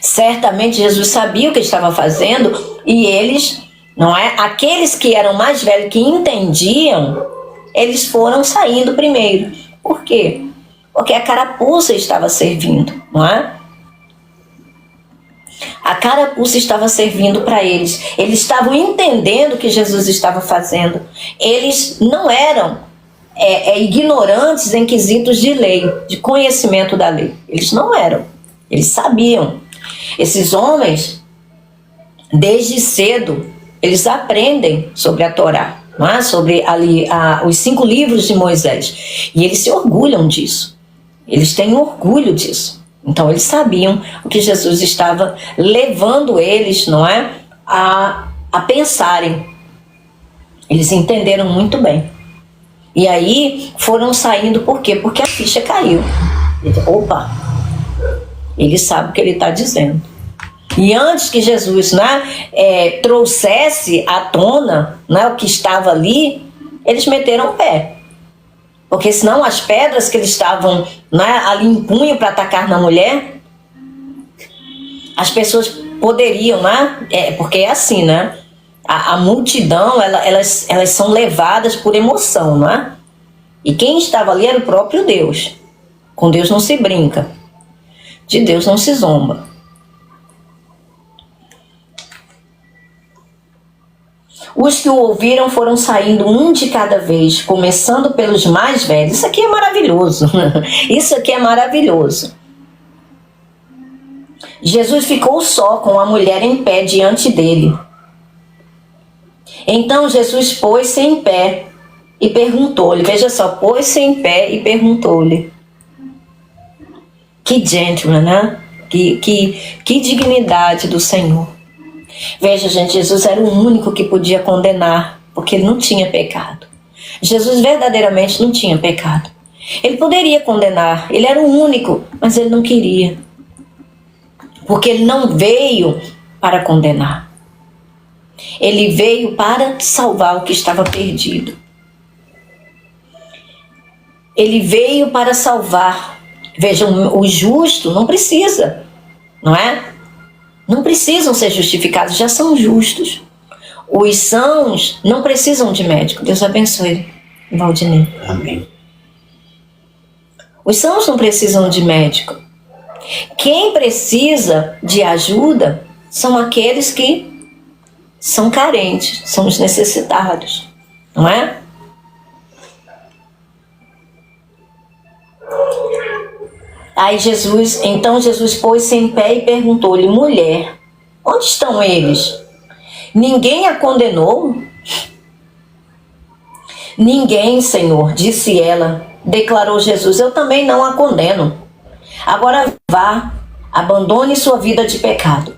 Certamente, Jesus sabia o que estava fazendo e eles, não é? Aqueles que eram mais velhos, que entendiam, eles foram saindo primeiro. Por quê? Porque a carapuça estava servindo, não é? A carapuça estava servindo para eles. Eles estavam entendendo o que Jesus estava fazendo. Eles não eram ignorantes em quesitos de lei, de conhecimento da lei. Eles não eram. Eles sabiam. Esses homens, desde cedo, eles aprendem sobre a Torá, não é? Sobre os 5 livros de Moisés. E eles se orgulham disso. Eles têm orgulho disso. Então eles sabiam o que Jesus estava levando eles, não é? A pensarem. Eles entenderam muito bem. E aí foram saindo, por quê? Porque a ficha caiu. Opa! Ele sabe o que ele está dizendo. E antes que Jesus, né, trouxesse à tona, né, o que estava ali, eles meteram o pé. Porque senão as pedras que eles estavam, né, ali em punho para atacar na mulher, as pessoas poderiam, né? Porque é assim, né? A multidão, elas são levadas por emoção, né? E quem estava ali era o próprio Deus. Com Deus não se brinca. De Deus não se zomba. Os que o ouviram foram saindo um de cada vez, começando pelos mais velhos. Isso aqui é maravilhoso. Isso aqui é maravilhoso. Jesus ficou só com a mulher em pé diante dele. Então Jesus pôs-se em pé e perguntou-lhe. Veja só, pôs-se em pé e perguntou-lhe. Que gentleman, né? Que dignidade do Senhor. Veja, gente, Jesus era o único que podia condenar, porque ele não tinha pecado. Jesus verdadeiramente não tinha pecado. Ele poderia condenar, ele era o único, mas ele não queria. Porque ele não veio para condenar. Ele veio para salvar o que estava perdido. Ele veio para salvar. Vejam, o justo não precisa, não é? Não precisam ser justificados, já são justos. Os sãos não precisam de médico. Deus abençoe, Valdinei. Amém. Os sãos não precisam de médico. Quem precisa de ajuda são aqueles que são carentes, são os necessitados, não é? Aí então Jesus pôs-se em pé e perguntou-lhe: mulher, onde estão eles? Ninguém a condenou? Ninguém, Senhor, disse ela. Declarou Jesus: eu também não a condeno. Agora vá, abandone sua vida de pecado.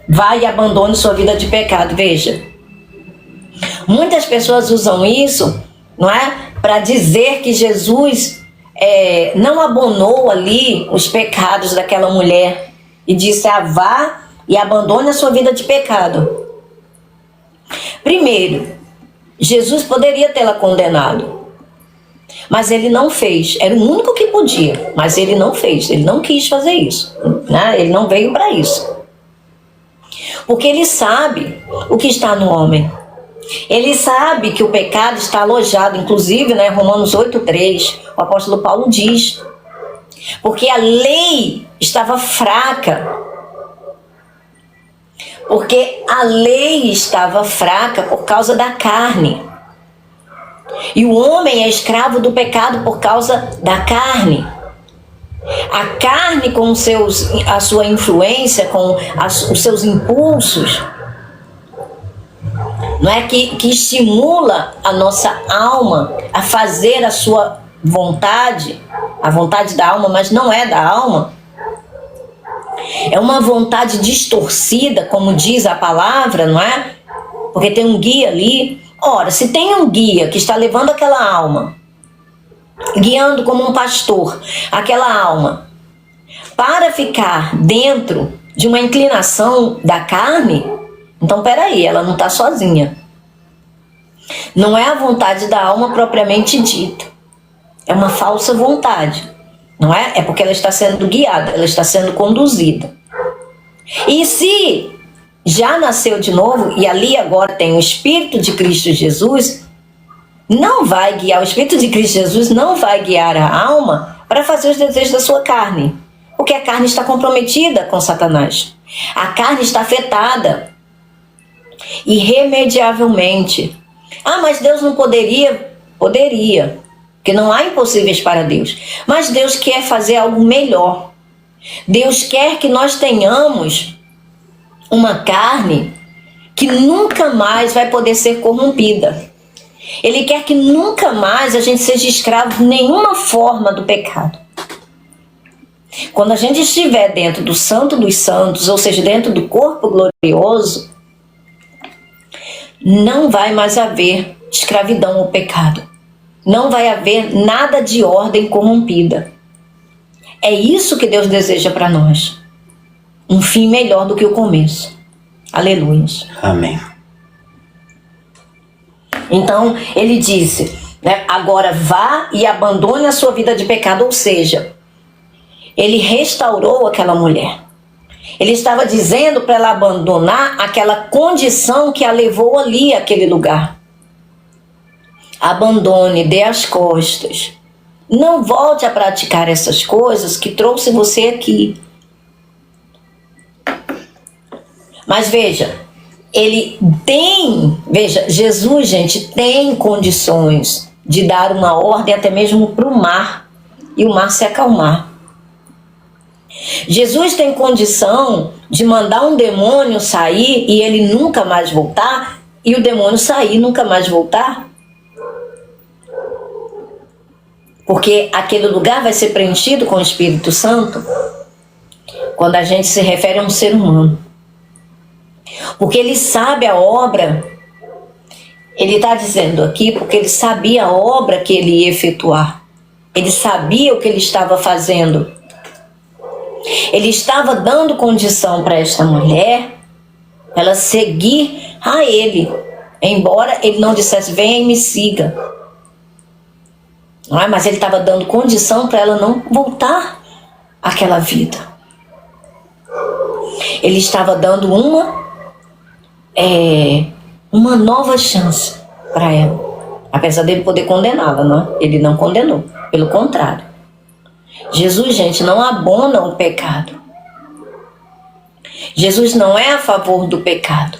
Vá e abandone sua vida de pecado. Veja, muitas pessoas usam isso, não é, para dizer que Jesus não abonou ali os pecados daquela mulher e disse: vá e abandone a sua vida de pecado. Primeiro, Jesus poderia tê-la condenado, mas ele não fez. Era o único que podia, mas ele não fez. Ele não quis fazer isso, né? Ele não veio para isso, porque ele sabe o que está no homem. Ele sabe que o pecado está alojado, inclusive, né, Romanos 8:3, o apóstolo Paulo diz, porque a lei estava fraca. Porque a lei estava fraca por causa da carne. E o homem é escravo do pecado por causa da carne. A carne com a sua influência, com os seus impulsos, não é que estimula a nossa alma a fazer a sua vontade, a vontade da alma, mas não é da alma. É uma vontade distorcida, como diz a palavra, não é? Porque tem um guia ali. Ora, se tem um guia que está levando aquela alma, guiando como um pastor aquela alma, para ficar dentro de uma inclinação da carne, então peraí, ela não está sozinha. Não é a vontade da alma propriamente dita. É uma falsa vontade, não é? É porque ela está sendo guiada, ela está sendo conduzida. E se já nasceu de novo, e ali agora tem o Espírito de Cristo Jesus, não vai guiar, o Espírito de Cristo Jesus não vai guiar a alma para fazer os desejos da sua carne. Porque a carne está comprometida com Satanás. A carne está afetada irremediavelmente. Ah, mas Deus não poderia? Poderia. Porque não há impossíveis para Deus. Mas Deus quer fazer algo melhor. Deus quer que nós tenhamos uma carne que nunca mais vai poder ser corrompida. Ele quer que nunca mais a gente seja escravo de nenhuma forma do pecado. Quando a gente estiver dentro do Santo dos Santos, ou seja, dentro do corpo glorioso, não vai mais haver escravidão ao pecado. Não vai haver nada de ordem corrompida. É isso que Deus deseja para nós. Um fim melhor do que o começo. Aleluia. Amém. Então, ele disse, né, agora vá e abandone a sua vida de pecado, ou seja, ele restaurou aquela mulher. Ele estava dizendo para ela abandonar aquela condição que a levou ali àquele lugar. Abandone, dê as costas. Não volte a praticar essas coisas que trouxe você aqui. Mas veja, Jesus, gente, tem condições de dar uma ordem até mesmo para o mar e o mar se acalmar. Jesus tem condição de mandar um demônio sair e ele nunca mais voltar, e o demônio sair e nunca mais voltar. Porque aquele lugar vai ser preenchido com o Espírito Santo quando a gente se refere a um ser humano. Porque ele sabe a obra, ele está dizendo aqui porque ele sabia a obra que ele ia efetuar. Ele sabia o que ele estava fazendo. Ele estava dando condição para esta mulher, ela seguir a ele, embora ele não dissesse, venha e me siga. Não é? Mas ele estava dando condição para ela não voltar àquela vida. Ele estava dando uma nova chance para ela. Apesar dele poder condená-la, não é? Ele não condenou, pelo contrário. Jesus, gente, não abona o pecado. Jesus não é a favor do pecado.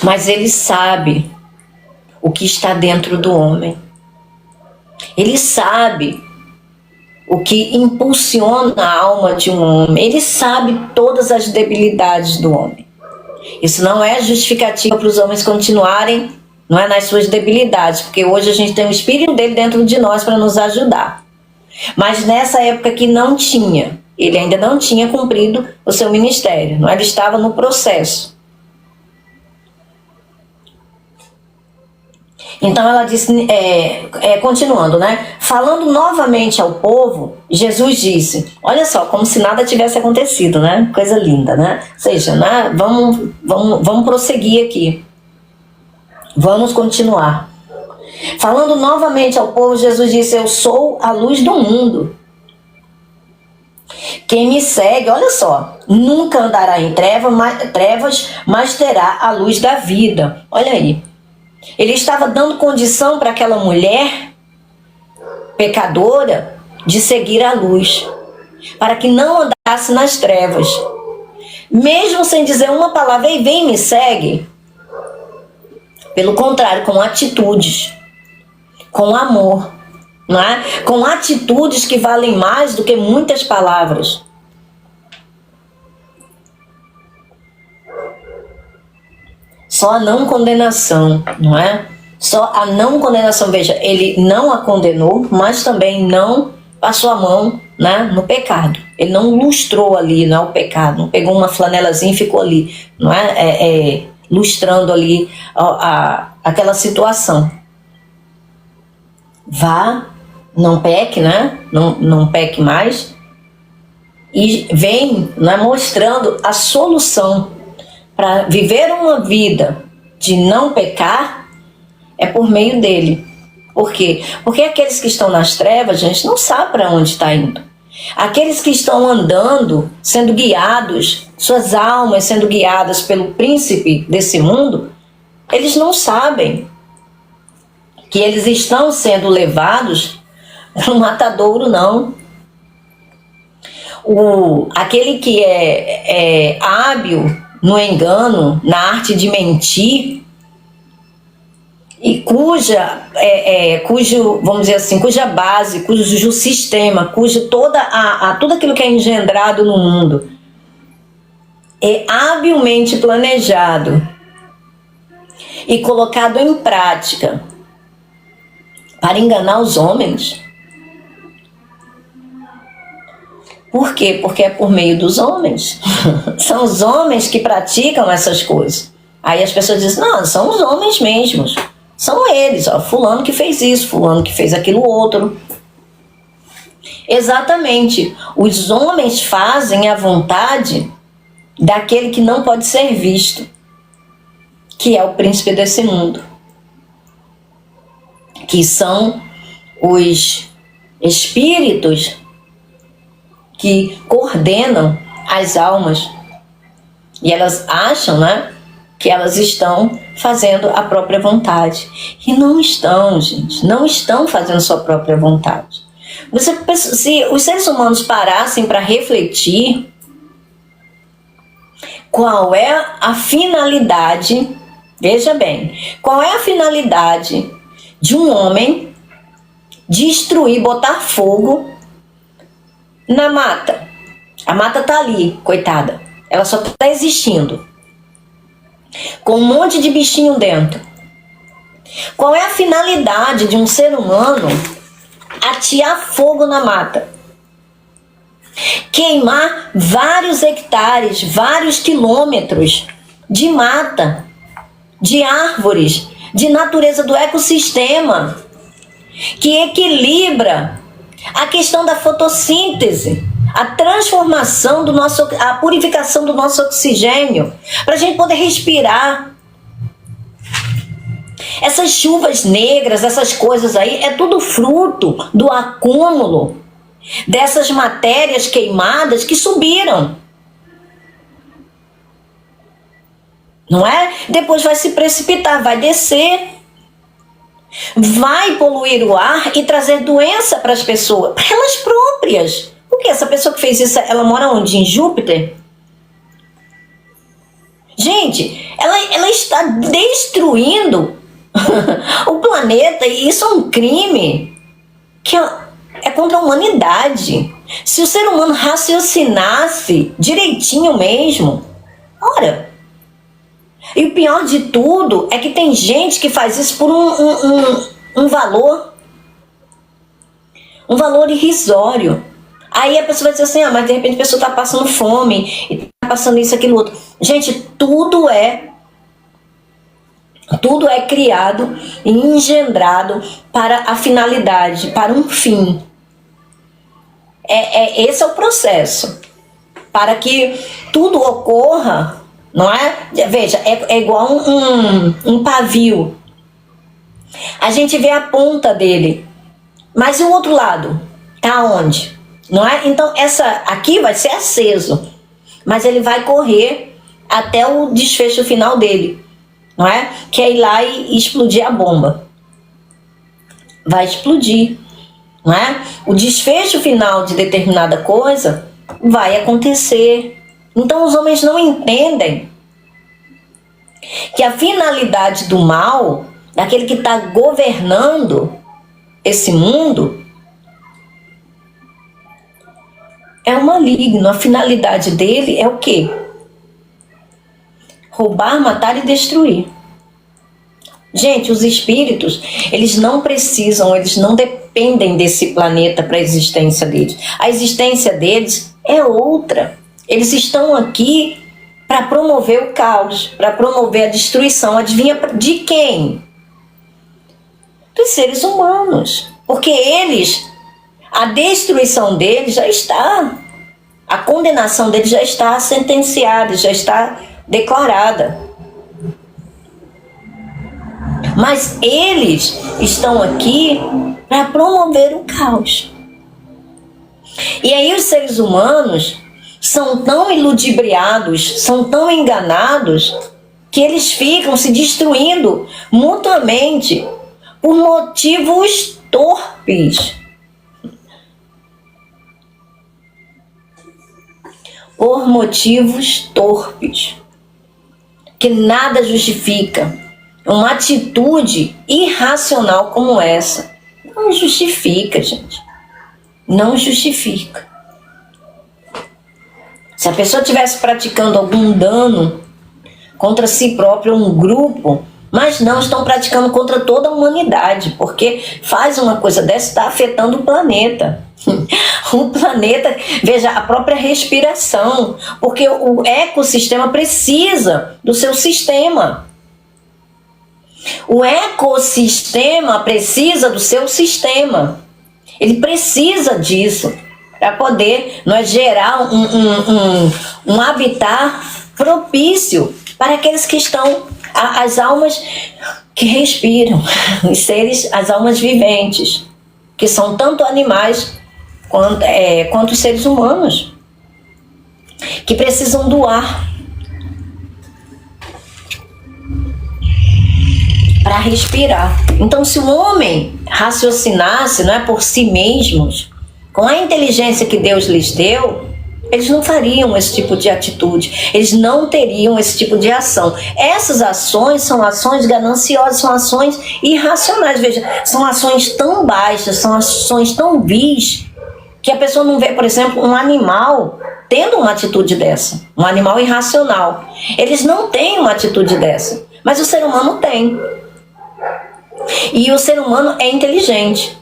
Mas ele sabe o que está dentro do homem. Ele sabe o que impulsiona a alma de um homem. Ele sabe todas as debilidades do homem. Isso não é justificativa para os homens continuarem, não é, nas suas debilidades, porque hoje a gente tem o Espírito dele dentro de nós para nos ajudar. Mas nessa época que não tinha, ele ainda não tinha cumprido o seu ministério, não é? Ele estava no processo. Então ela disse, continuando, né? Falando novamente ao povo, Jesus disse, olha só, como se nada tivesse acontecido, né? Coisa linda, né? Ou seja, né? Vamos prosseguir aqui. Vamos continuar. Falando novamente ao povo, Jesus disse, eu sou a luz do mundo. Quem me segue, olha só, nunca andará em trevas, mas terá a luz da vida. Olha aí. Ele estava dando condição para aquela mulher pecadora de seguir a luz, para que não andasse nas trevas. Mesmo sem dizer uma palavra, ei, vem, me segue. Pelo contrário, com atitudes, com amor, não é? Com atitudes que valem mais do que muitas palavras. Só a não condenação, não é? Só a não condenação. Veja, ele não a condenou, mas também não passou a mão, né, no pecado. Ele não lustrou ali, não, o pecado. Não pegou uma flanelazinha e ficou ali, não é? Lustrando ali aquela situação. Vá, não peque, né? Não peque mais. E vem, né, mostrando a solução para viver uma vida de não pecar é por meio dele. Por quê? Porque aqueles que estão nas trevas, a gente não sabe para onde está indo. Aqueles que estão andando, sendo guiados, suas almas sendo guiadas pelo príncipe desse mundo, eles não sabem que eles estão sendo levados para um matadouro, não. Aquele que é hábil no engano, na arte de mentir, e cujo, vamos dizer assim, cuja base, cujo sistema, tudo aquilo que é engendrado no mundo é habilmente planejado e colocado em prática para enganar os homens. Por quê? Porque é por meio dos homens. São os homens que praticam essas coisas. Aí as pessoas dizem, não, são os homens mesmos. São eles, ó, fulano que fez isso, fulano que fez aquilo outro. Exatamente. Os homens fazem a vontade daquele que não pode ser visto, que é o príncipe desse mundo. Que são os espíritos que coordenam as almas. E elas acham, né, que elas estão fazendo a própria vontade. E não estão, gente. Não estão fazendo sua própria vontade. Se os seres humanos parassem para refletir qual é a finalidade, veja bem, qual é a finalidade de um homem destruir, botar fogo na mata. A mata tá ali, coitada. Ela só tá existindo, com um monte de bichinho dentro. Qual é a finalidade de um ser humano atear fogo na mata? Queimar vários hectares, vários quilômetros de mata, de árvores, de natureza do ecossistema, que equilibra a questão da fotossíntese, a transformação a purificação do nosso oxigênio, para a gente poder respirar. Essas chuvas negras, essas coisas aí, é tudo fruto do acúmulo dessas matérias queimadas que subiram. Não é? Depois vai se precipitar, vai descer, vai poluir o ar e trazer doença para as pessoas, para elas próprias. Porque essa pessoa que fez isso, ela mora onde? Em Júpiter? Gente, ela está destruindo o planeta, e isso é um crime que é contra a humanidade. Se o ser humano raciocinasse direitinho mesmo, ora... E o pior de tudo é que tem gente que faz isso por um valor irrisório. Aí a pessoa vai dizer assim, mas de repente a pessoa está passando fome, e está passando isso, aquilo, outro. Gente, tudo é criado e engendrado para a finalidade, para um fim. Esse é o processo. Para que tudo ocorra, não é? Veja, é igual um pavio. A gente vê a ponta dele, mas e o outro lado? Tá onde? Não é? Então, essa aqui vai ser aceso, mas ele vai correr até o desfecho final dele, não é? Que é ir lá e explodir a bomba. Vai explodir, não é? O desfecho final de determinada coisa vai acontecer. Então os homens não entendem que a finalidade do mal, daquele que está governando esse mundo, é o maligno. A finalidade dele é o quê? Roubar, matar e destruir. Gente, os espíritos, eles não precisam, eles não dependem desse planeta para a existência deles. A existência deles é outra. Eles estão aqui para promover o caos, para promover a destruição. Adivinha de quem? Dos seres humanos. Porque eles, a destruição deles já está, a condenação deles já está sentenciada, já está declarada. Mas eles estão aqui para promover o caos. E aí os seres humanos são tão iludibriados, são tão enganados, que eles ficam se destruindo mutuamente por motivos torpes. Por motivos torpes. Que nada justifica uma atitude irracional como essa. Não justifica, gente. Não justifica. Se a pessoa estivesse praticando algum dano contra si própria ou um grupo, mas não estão praticando contra toda a humanidade, porque faz uma coisa dessa, está afetando o planeta. O planeta, veja, a própria respiração, porque o ecossistema precisa do seu sistema. O ecossistema precisa do seu sistema. Ele precisa disso para poder gerar um habitat propício para aqueles que estão, as almas que respiram, os seres, as almas viventes, que são tanto animais quanto os seres humanos, que precisam do ar para respirar. Então, se o homem raciocinasse, não é, por si mesmos, com a inteligência que Deus lhes deu, eles não fariam esse tipo de atitude, eles não teriam esse tipo de ação. Essas ações são ações gananciosas, são ações irracionais, veja, são ações tão baixas, são ações tão vis, que a pessoa não vê, por exemplo, um animal tendo uma atitude dessa, um animal irracional. Eles não têm uma atitude dessa, mas o ser humano tem. E o ser humano é inteligente,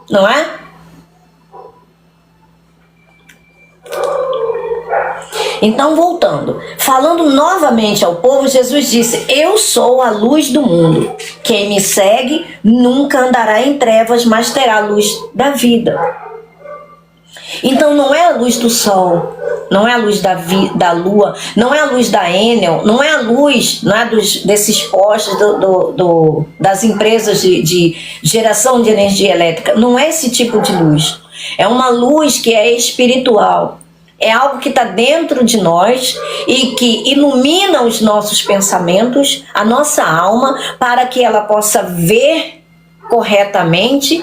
não é? Então, voltando, falando novamente ao povo, Jesus disse: eu sou a luz do mundo. Quem me segue nunca andará em trevas, mas terá a luz da vida. Então não é a luz do sol, não é a luz da lua, não é a luz da Enel, não é a luz, não é desses postes das empresas de geração de energia elétrica. Não é esse tipo de luz. É uma luz que é espiritual. É algo que está dentro de nós e que ilumina os nossos pensamentos, a nossa alma, para que ela possa ver corretamente,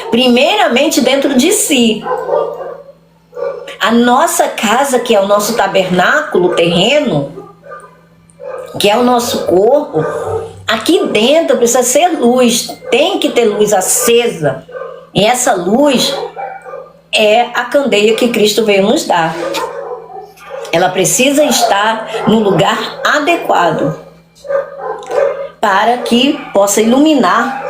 primeiramente dentro de si. A nossa casa, que é o nosso tabernáculo terreno, que é o nosso corpo, aqui dentro precisa ser luz, tem que ter luz acesa. E essa luz é a candeia que Cristo veio nos dar. Ela precisa estar no lugar adequado para que possa iluminar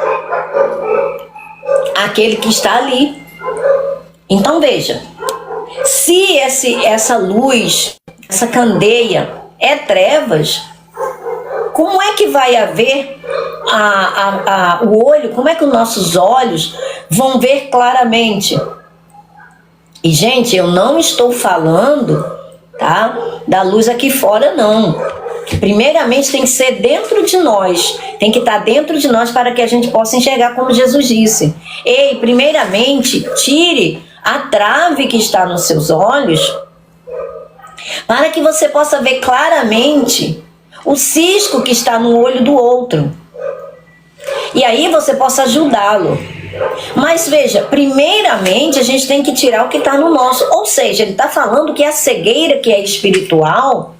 aquele que está ali. Então veja, se essa luz, essa candeia é trevas, como é que vai haver o olho, como é que os nossos olhos vão ver claramente? E, gente, eu não estou falando, tá, da luz aqui fora, não. Primeiramente tem que ser dentro de nós, tem que estar dentro de nós para que a gente possa enxergar, como Jesus disse. Ei, primeiramente, tire a trave que está nos seus olhos, para que você possa ver claramente o cisco que está no olho do outro. E aí você possa ajudá-lo. Mas veja, primeiramente a gente tem que tirar o que está no nosso. Ou seja, ele está falando que a cegueira que é espiritual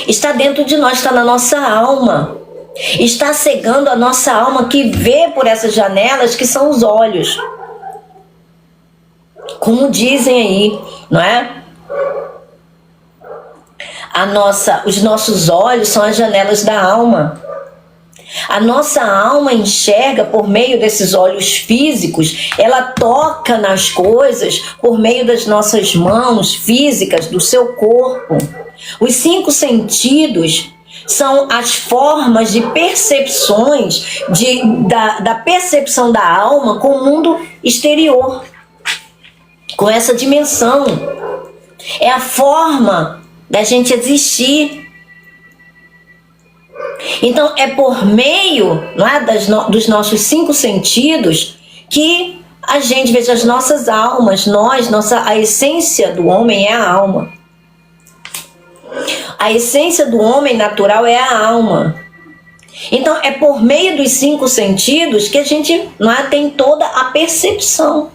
está dentro de nós, está na nossa alma. Está cegando a nossa alma, que vê por essas janelas que são os olhos. Como dizem aí, não é? Os nossos olhos são as janelas da alma. A nossa alma enxerga por meio desses olhos físicos, ela toca nas coisas por meio das nossas mãos físicas, do seu corpo. Os 5 sentidos são as formas de percepções, da percepção da alma com o mundo exterior, com essa dimensão. É a forma da gente existir. Então é por meio, não é, dos nossos 5 sentidos que a gente veja as nossas almas, a essência do homem é a alma. A essência do homem natural é a alma. Então é por meio dos 5 sentidos que a gente, não é, tem toda a percepção.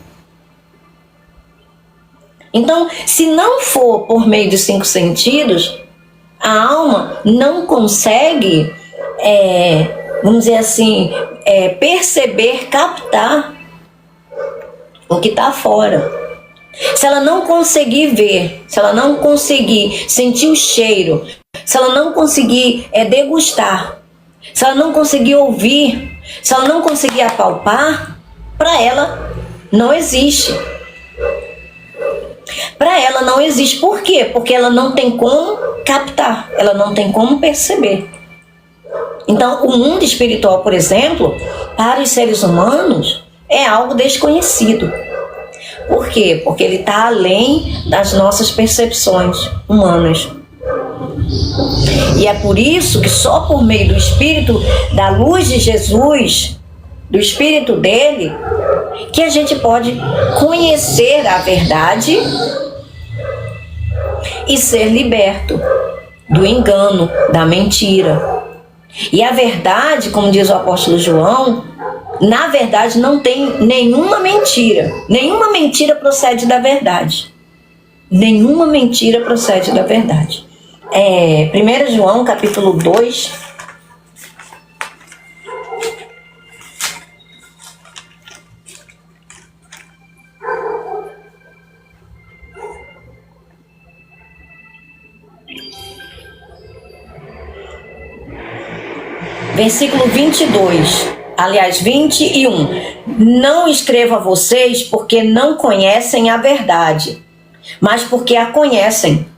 Então, se não for por meio dos 5 sentidos, a alma não consegue, vamos dizer assim, perceber, captar o que está fora. Se ela não conseguir ver, se ela não conseguir sentir o cheiro, se ela não conseguir degustar, se ela não conseguir ouvir, se ela não conseguir apalpar, para ela não existe. Para ela não existe. Por quê? Porque ela não tem como captar, ela não tem como perceber. Então, o mundo espiritual, por exemplo, para os seres humanos, é algo desconhecido. Por quê? Porque ele está além das nossas percepções humanas. E é por isso que só por meio do Espírito, da luz de Jesus, do Espírito dele, que a gente pode conhecer a verdade e ser liberto do engano, da mentira. E a verdade, como diz o apóstolo João, na verdade não tem nenhuma mentira. Nenhuma mentira procede da verdade. Nenhuma mentira procede da verdade. 1 João capítulo 2. Versículo 22, aliás, 21. Não escrevo a vocês porque não conhecem a verdade, mas porque a conhecem.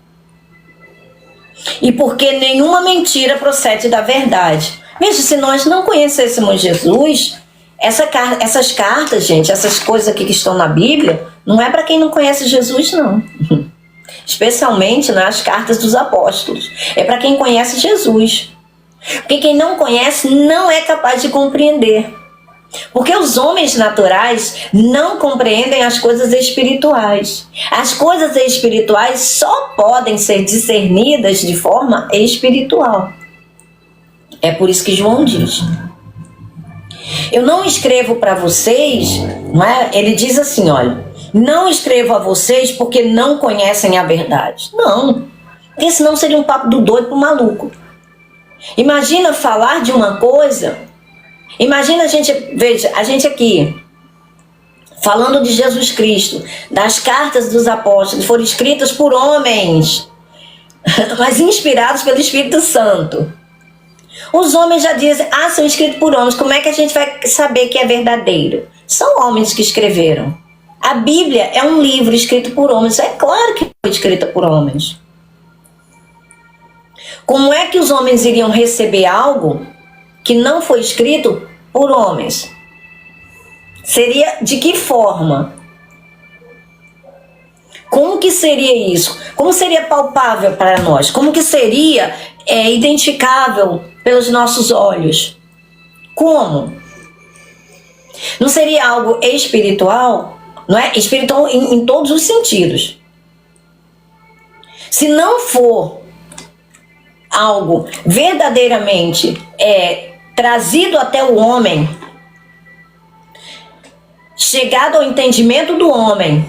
E porque nenhuma mentira procede da verdade. Veja, se nós não conhecêssemos Jesus, essas cartas, gente, essas coisas aqui que estão na Bíblia, não é para quem não conhece Jesus, não. Especialmente nas cartas dos apóstolos. É para quem conhece Jesus. Porque quem não conhece não é capaz de compreender. Porque os homens naturais não compreendem as coisas espirituais. As coisas espirituais só podem ser discernidas de forma espiritual. É por isso que João diz: eu não escrevo para vocês, não é? Ele diz assim, olha, não escrevo a vocês porque não conhecem a verdade. Não, porque senão seria um papo do doido pro maluco. Imagina falar de uma coisa, imagina a gente aqui, falando de Jesus Cristo, das cartas dos apóstolos, foram escritas por homens, mas inspirados pelo Espírito Santo. Os homens já dizem, são escritos por homens, como é que a gente vai saber que é verdadeiro? São homens que escreveram. A Bíblia é um livro escrito por homens, é claro que foi escrita por homens. Como é que os homens iriam receber algo que não foi escrito por homens? Seria de que forma? Como que seria isso? Como seria palpável para nós? Como que seria identificável pelos nossos olhos? Como? Não seria algo espiritual? Não é? Espiritual em todos os sentidos. Se não for algo verdadeiramente trazido até o homem, chegado ao entendimento do homem,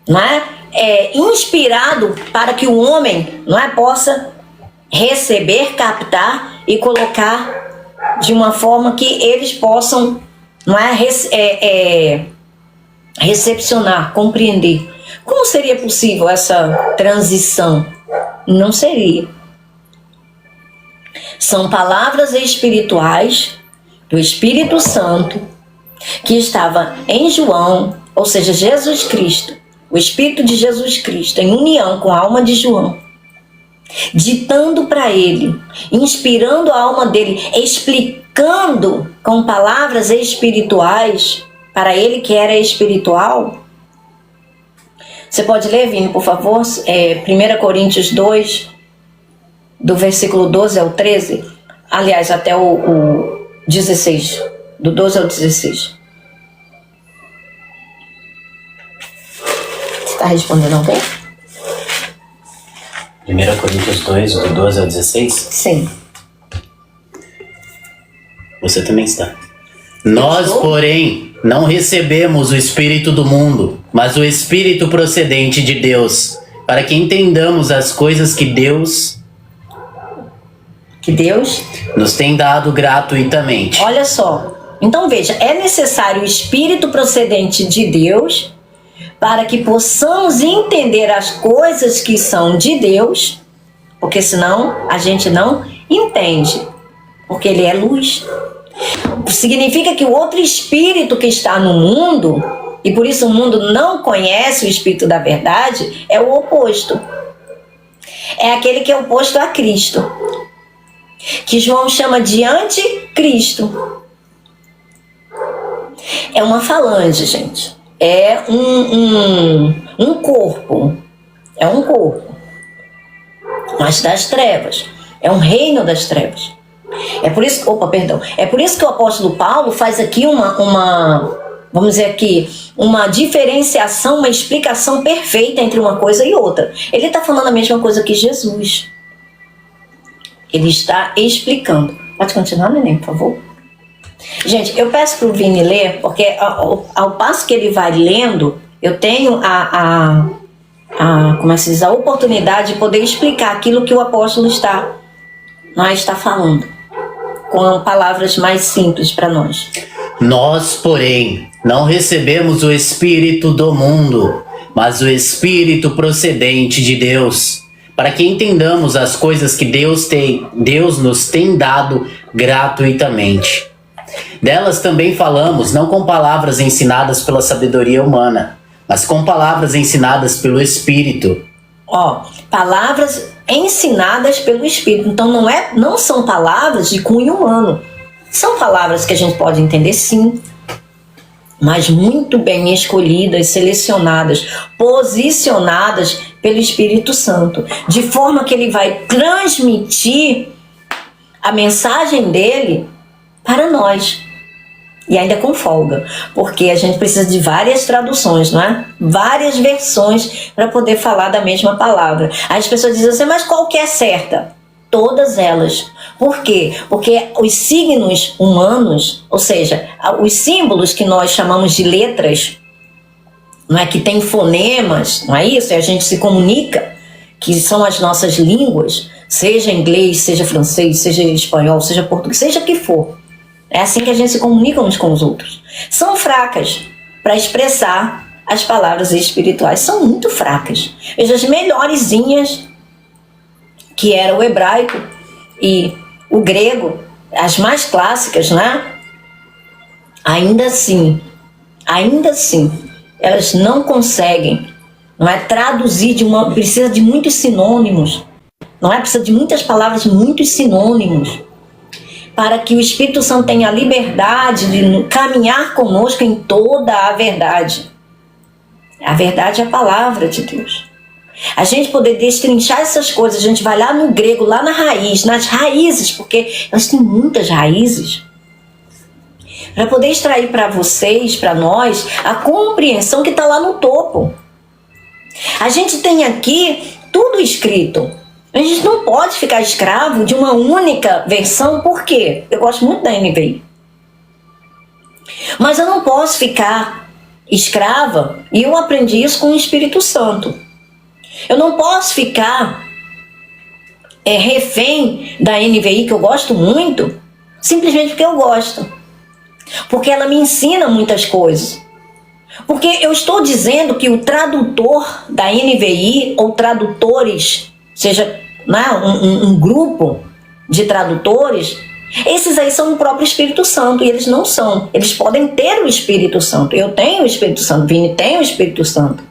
não é? Inspirado para que o homem, não é, possa receber, captar e colocar de uma forma que eles possam, não é, recepcionar, compreender. Como seria possível essa transição? Não seria. São palavras espirituais do Espírito Santo que estava em João, ou seja, Jesus Cristo, o Espírito de Jesus Cristo, em união com a alma de João, ditando para ele, inspirando a alma dele, explicando com palavras espirituais para ele que era espiritual. Você pode ler, Vini, por favor? 1 Coríntios 2. do versículo 12 ao 13, aliás, até o 16, do 12 ao 16. Você está respondendo alguém? 1 Coríntios 2, do 12 ao 16? Sim. Você também está. Nós, porém, não recebemos o Espírito do mundo, mas o Espírito procedente de Deus, para que entendamos as coisas que Deus nos tem dado gratuitamente. Olha só. Então veja, é necessário o Espírito procedente de Deus para que possamos entender as coisas que são de Deus, porque senão a gente não entende, porque Ele é luz. Significa que o outro espírito que está no mundo, e por isso o mundo não conhece o Espírito da verdade, é o oposto. É aquele que é oposto a Cristo, que João chama de anticristo. É uma falange, gente. É um corpo. É um corpo. Mas das trevas. É um reino das trevas. É por isso, é por isso que o apóstolo Paulo faz aqui vamos dizer aqui, uma diferenciação, uma explicação perfeita entre uma coisa e outra. Ele está falando a mesma coisa que Jesus. Ele está explicando. Pode continuar, neném, por favor? Gente, eu peço para o Vini ler, porque ao passo que ele vai lendo, eu tenho como é que se diz, a oportunidade de poder explicar aquilo que o apóstolo está falando, com palavras mais simples para nós. Nós, porém, não recebemos o Espírito do mundo, mas o Espírito procedente de Deus, para que entendamos as coisas que Deus nos tem dado gratuitamente. Delas também falamos, não com palavras ensinadas pela sabedoria humana, mas com palavras ensinadas pelo Espírito. Palavras ensinadas pelo Espírito. Então não são palavras de cunho humano. São palavras que a gente pode entender, sim, mas muito bem escolhidas, selecionadas, posicionadas pelo Espírito Santo, de forma que ele vai transmitir a mensagem dele para nós. E ainda com folga, porque a gente precisa de várias traduções, não é? Várias versões para poder falar da mesma palavra. As pessoas dizem assim, mas qual que é certa? Todas elas. Por quê? Porque os signos humanos, ou seja, os símbolos que nós chamamos de letras, não é, que tem fonemas, não é isso? E a gente se comunica, que são as nossas línguas, seja inglês, seja francês, seja espanhol, seja português, seja o que for. É assim que a gente se comunica uns com os outros. São fracas para expressar as palavras espirituais. São muito fracas. Veja, as melhorezinhas, que era o hebraico e o grego, as mais clássicas, né? Ainda assim, elas não conseguem, não é, traduzir precisa de muitos sinônimos, não é? Precisa de muitas palavras, muitos sinônimos, para que o Espírito Santo tenha a liberdade de caminhar conosco em toda a verdade. A verdade é a palavra de Deus. A gente poder destrinchar essas coisas, a gente vai lá no grego, lá na raiz, nas raízes, porque elas têm muitas raízes, para poder extrair para vocês, para nós, a compreensão que está lá no topo. A gente tem aqui tudo escrito. A gente não pode ficar escravo de uma única versão. Por quê? Eu gosto muito da NVI. Mas eu não posso ficar escrava, e eu aprendi isso com o Espírito Santo. Eu não posso ficar refém da NVI, que eu gosto muito, simplesmente porque eu gosto. Porque ela me ensina muitas coisas. Porque eu estou dizendo que o tradutor da NVI, ou tradutores, seja, né, um grupo de tradutores, esses aí são o próprio Espírito Santo, e eles não são. Eles podem ter o Espírito Santo. Eu tenho o Espírito Santo, Vini tem o Espírito Santo.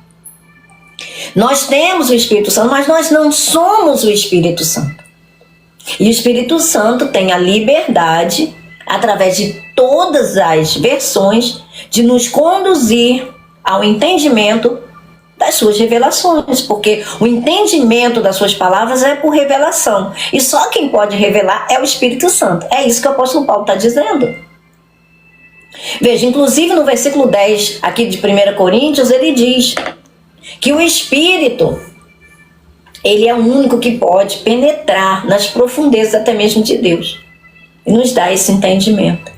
Nós temos o Espírito Santo, mas nós não somos o Espírito Santo. E o Espírito Santo tem a liberdade, através de todas as versões, de nos conduzir ao entendimento das suas revelações, porque o entendimento das suas palavras é por revelação. E só quem pode revelar é o Espírito Santo. É isso que o apóstolo Paulo está dizendo. Veja, inclusive no versículo 10 aqui de 1 Coríntios, ele diz que o Espírito, ele é o único que pode penetrar nas profundezas até mesmo de Deus e nos dá esse entendimento.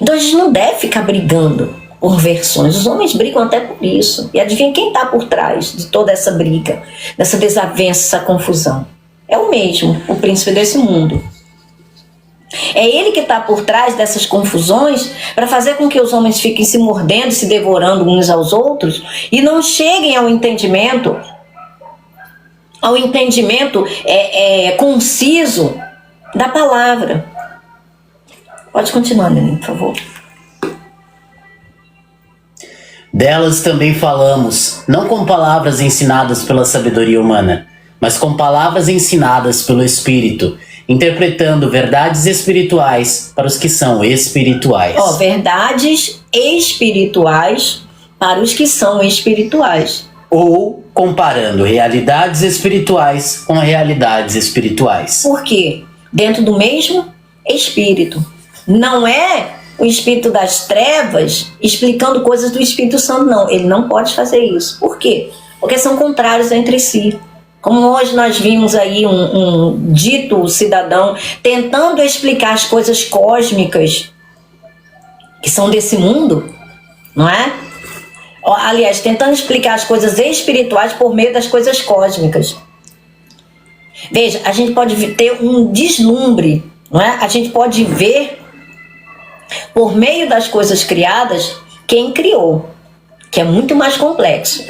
Então a gente não deve ficar brigando por versões. Os homens brigam até por isso. E adivinha quem está por trás de toda essa briga, dessa desavença, essa confusão? É o mesmo, o príncipe desse mundo. É ele que está por trás dessas confusões para fazer com que os homens fiquem se mordendo, se devorando uns aos outros e não cheguem ao entendimento conciso da palavra. Pode continuar, Neném, por favor. Delas também falamos, não com palavras ensinadas pela sabedoria humana, mas com palavras ensinadas pelo Espírito, interpretando verdades espirituais para os que são espirituais. Verdades espirituais para os que são espirituais. Ou comparando realidades espirituais com realidades espirituais. Por quê? Dentro do mesmo Espírito. Não é o Espírito das trevas explicando coisas do Espírito Santo, não. Ele não pode fazer isso. Por quê? Porque são contrários entre si. Como hoje nós vimos aí um dito cidadão tentando explicar as coisas cósmicas que são desse mundo, não é? Aliás, tentando explicar as coisas espirituais por meio das coisas cósmicas. Veja, a gente pode ter um deslumbre, não é? A gente pode ver por meio das coisas criadas quem criou, que é muito mais complexo,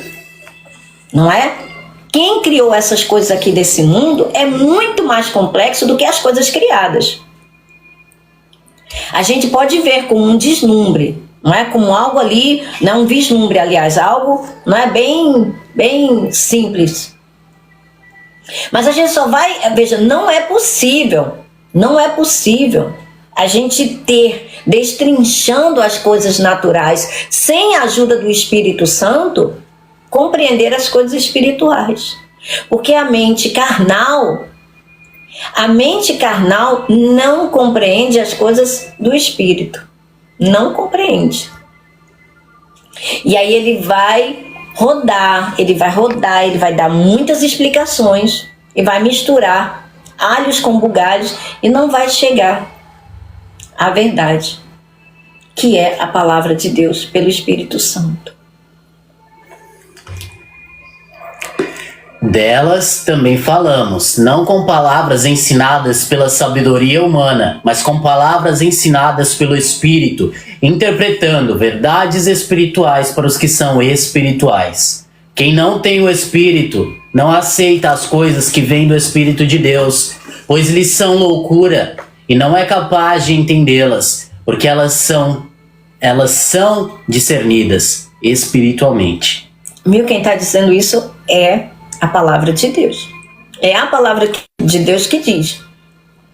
não é? Quem criou essas coisas aqui desse mundo é muito mais complexo do que as coisas criadas. A gente pode ver como um deslumbre, não é? Como algo ali, não um vislumbre, aliás, algo, não é, bem simples. Mas a gente só vai, veja, não é possível a gente ter, destrinchando as coisas naturais, sem a ajuda do Espírito Santo, compreender as coisas espirituais. Porque a mente carnal não compreende as coisas do Espírito. Não compreende. E aí ele vai rodar, ele vai dar muitas explicações e vai misturar alhos com bugalhos e não vai chegar à verdade, que é a palavra de Deus pelo Espírito Santo. Delas também falamos, não com palavras ensinadas pela sabedoria humana, mas com palavras ensinadas pelo Espírito, interpretando verdades espirituais para os que são espirituais. Quem não tem o Espírito não aceita as coisas que vêm do Espírito de Deus, pois lhes são loucura e não é capaz de entendê-las, porque elas são discernidas espiritualmente. Viu, quem está dizendo isso é a palavra de Deus. É a palavra de Deus que diz.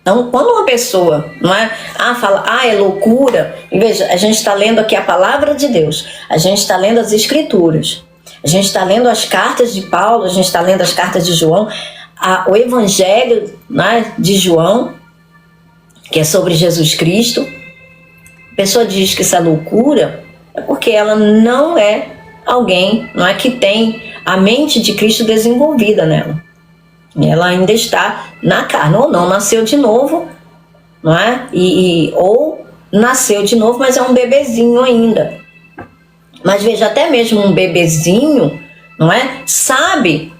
Então, quando uma pessoa, não é, fala, é loucura, e veja, a gente está lendo aqui a palavra de Deus, a gente está lendo as Escrituras, a gente está lendo as cartas de Paulo, a gente está lendo as cartas de João, o Evangelho, né, de João, que é sobre Jesus Cristo. A pessoa diz que isso é loucura, é porque ela não é alguém, não é, que tem a mente de Cristo desenvolvida nela. Ela ainda está na carne, ou não nasceu de novo, não é? Ou nasceu de novo, mas é um bebezinho ainda. Mas veja, até mesmo um bebezinho, não é? Sabe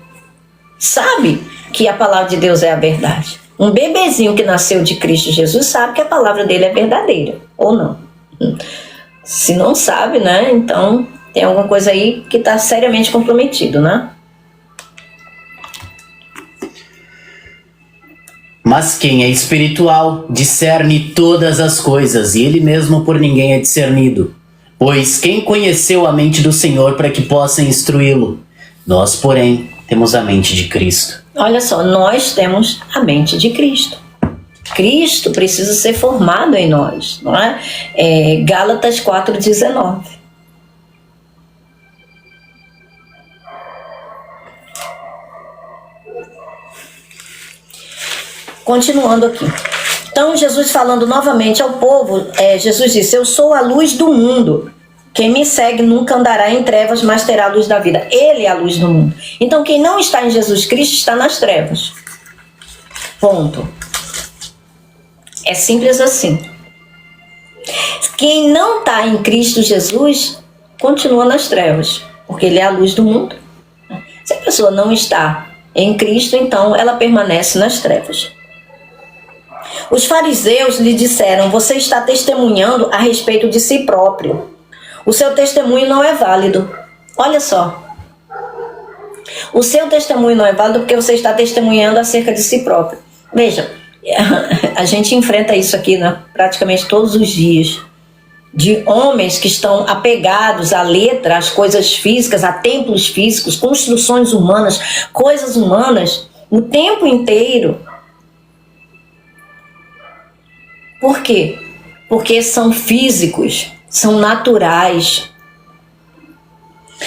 que a palavra de Deus é a verdade. Um bebezinho que nasceu de Cristo Jesus sabe que a palavra dele é verdadeira, ou não. Se não sabe, né? Então tem alguma coisa aí que está seriamente comprometido, né? Mas quem é espiritual discerne todas as coisas, e ele mesmo por ninguém é discernido. Pois quem conheceu a mente do Senhor para que possa instruí-lo? Nós, porém, temos a mente de Cristo. Olha só, nós temos a mente de Cristo. Cristo precisa ser formado em nós, não é? Gálatas 4,19. Continuando aqui. Então, Jesus falando novamente ao povo, Jesus disse: eu sou a luz do mundo. Quem me segue nunca andará em trevas, mas terá a luz da vida. Ele é a luz do mundo. Então, quem não está em Jesus Cristo está nas trevas. Ponto. É simples assim. Quem não está em Cristo Jesus continua nas trevas, porque ele é a luz do mundo. Se a pessoa não está em Cristo, então ela permanece nas trevas. Os fariseus lhe disseram: você está testemunhando a respeito de si próprio. O seu testemunho não é válido. Olha só. O seu testemunho não é válido porque você está testemunhando acerca de si próprio. Veja, a gente enfrenta isso aqui, né, praticamente todos os dias. De homens que estão apegados à letra, às coisas físicas, a templos físicos, construções humanas, coisas humanas, o tempo inteiro. Por quê? Porque são físicos, são naturais.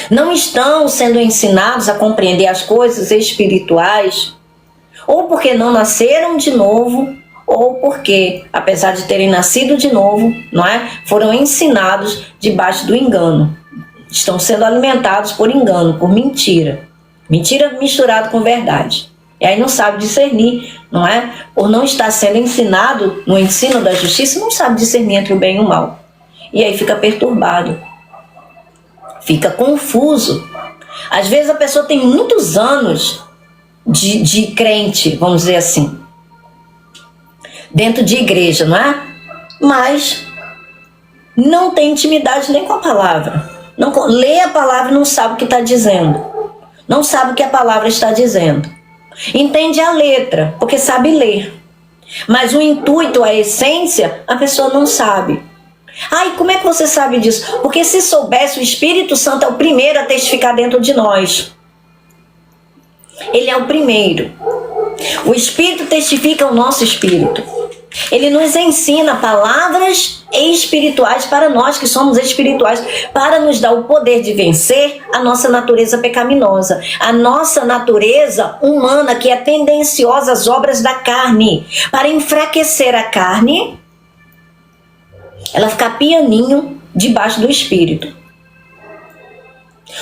Não estão sendo ensinados a compreender as coisas espirituais, ou porque não nasceram de novo, ou porque, apesar de terem nascido de novo, não é, foram ensinados debaixo do engano. Estão sendo alimentados por engano, por mentira. Mentira misturada com verdade. E aí não sabe discernir, não é? Por não estar sendo ensinado no ensino da justiça, não sabe discernir entre o bem e o mal. E aí fica perturbado. Fica confuso. Às vezes a pessoa tem muitos anos de crente, vamos dizer assim, dentro de igreja, não é? Mas não tem intimidade nem com a palavra. Não lê a palavra e não sabe o que está dizendo. Não sabe o que a palavra está dizendo. Entende a letra, porque sabe ler. Mas o intuito, a essência, a pessoa não sabe. E como é que você sabe disso? Porque se soubesse, o Espírito Santo é o primeiro a testificar dentro de nós. Ele é o primeiro. O Espírito testifica o nosso espírito. Ele nos ensina palavras espirituais para nós que somos espirituais, para nos dar o poder de vencer a nossa natureza pecaminosa, a nossa natureza humana que é tendenciosa às obras da carne, para enfraquecer a carne, ela ficar pianinho debaixo do espírito.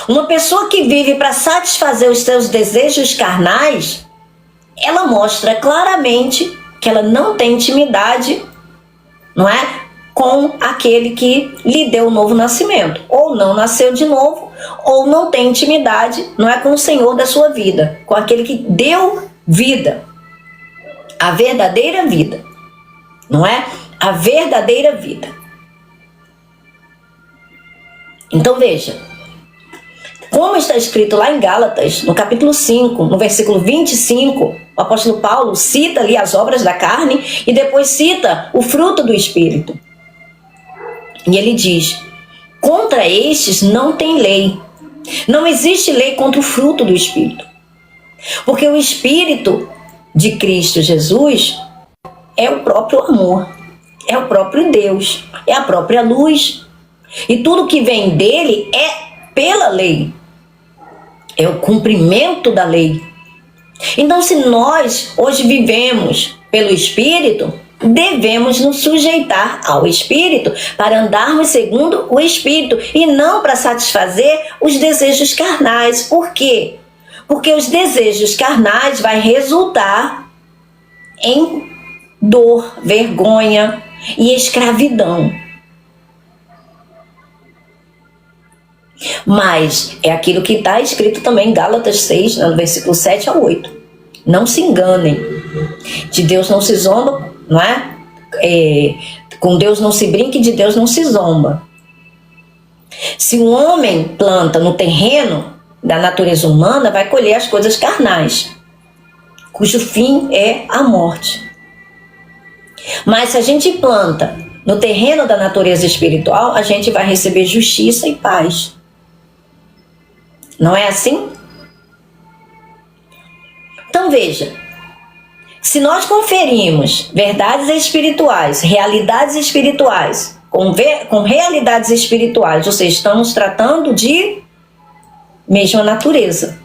Uma pessoa que vive para satisfazer os seus desejos carnais, ela mostra claramente que ela não tem intimidade, não é, com aquele que lhe deu o novo nascimento. Ou não nasceu de novo, ou não tem intimidade, não é, com o Senhor da sua vida, com aquele que deu vida, a verdadeira vida, não é? A verdadeira vida. Então veja, como está escrito lá em Gálatas, no capítulo 5, no versículo 25, o apóstolo Paulo cita ali as obras da carne e depois cita o fruto do Espírito. E ele diz: contra estes não tem lei. Não existe lei contra o fruto do Espírito. Porque o Espírito de Cristo Jesus é o próprio amor, é o próprio Deus, é a própria luz. E tudo que vem dele é pela lei. É o cumprimento da lei. Então, se nós hoje vivemos pelo Espírito, devemos nos sujeitar ao Espírito para andarmos segundo o Espírito e não para satisfazer os desejos carnais. Por quê? Porque os desejos carnais vai resultar em dor, vergonha e escravidão. Mas é aquilo que está escrito também em Gálatas 6, no versículo 7 a 8. Não se enganem. De Deus não se zomba, não é? Com Deus não se brinca e de Deus não se zomba. Se o homem planta no terreno da natureza humana, vai colher as coisas carnais, cujo fim é a morte. Mas se a gente planta no terreno da natureza espiritual, a gente vai receber justiça e paz. Não é assim? Então veja, se nós conferimos verdades espirituais, realidades espirituais, com realidades espirituais, ou seja, estamos tratando de mesma natureza.